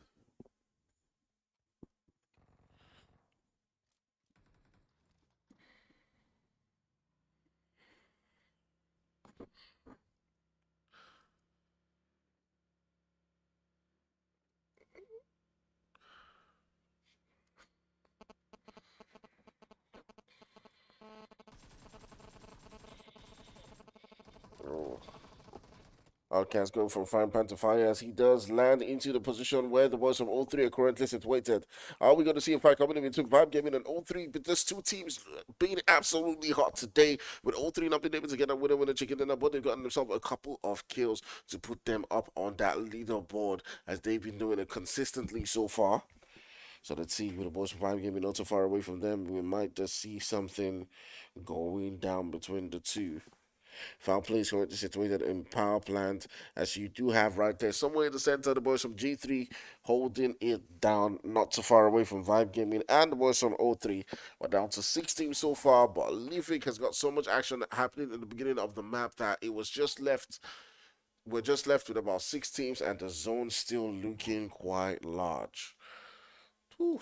Oh. Outcast going from frying pan to fire as he does land into the position where the boys from O3 are currently situated. Are we going to see a fight coming into Vibe Gaming and O3? But there's 2 teams being absolutely hot today, with O3 not being able to get a winner chicken dinner, but they've gotten themselves a couple of kills to put them up on that leaderboard as they've been doing it consistently so far. So let's see, with the boys from Vibe Gaming not so far away from them, we might just see something going down between the two. Foul play is currently situated in power plant, as you do have right there, somewhere in the center, the boys from G3 holding it down, not too far away from Vibe Gaming, and the boys from O3. We're down to 6 teams so far, but Leafik has got so much action happening in the beginning of the map that it was just left. We're just left with about 6 teams, and the zone still looking quite large. Whew.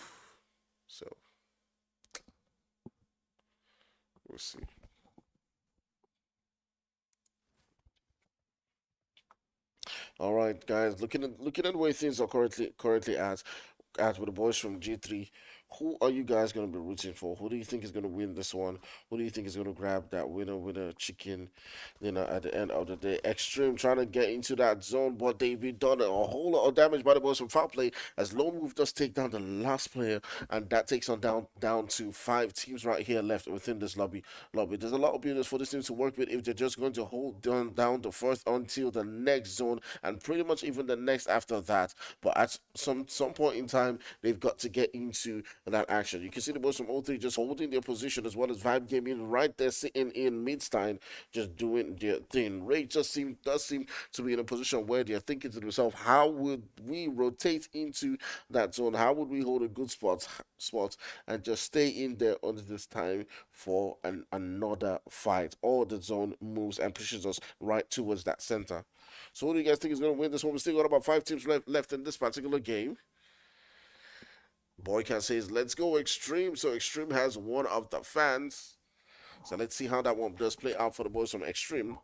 So we'll see. All right, guys. Looking at the way things are currently at with the boys from G3. Who are you guys going to be rooting for? Who do you think is going to win this one? Who do you think is going to grab that winner chicken? At the end of the day, Extreme trying to get into that zone, but they've been done a whole lot of damage by the boys from foul play. As Lone Wolf does take down the last player, and that takes on down to 5 teams right here left within this lobby. There's a lot of builders for this team to work with if they're just going to hold down the first until the next zone, and pretty much even the next after that. But at some point in time, they've got to get into that action. You can see the boys from O3 just holding their position, as well as Vibe Gaming right there sitting in Midstein, just doing their thing. Ray does seem to be in a position where they're thinking to themselves, how would we rotate into that zone? How would we hold a good spot and just stay in there under this time for another fight? Or the zone moves and pushes us right towards that center. So who do you guys think is going to win this one? We still got about 5 teams left in this particular game. Boycat says, let's go Extreme. So Extreme has one of the fans. So let's see how that one does play out for the boys from Extreme.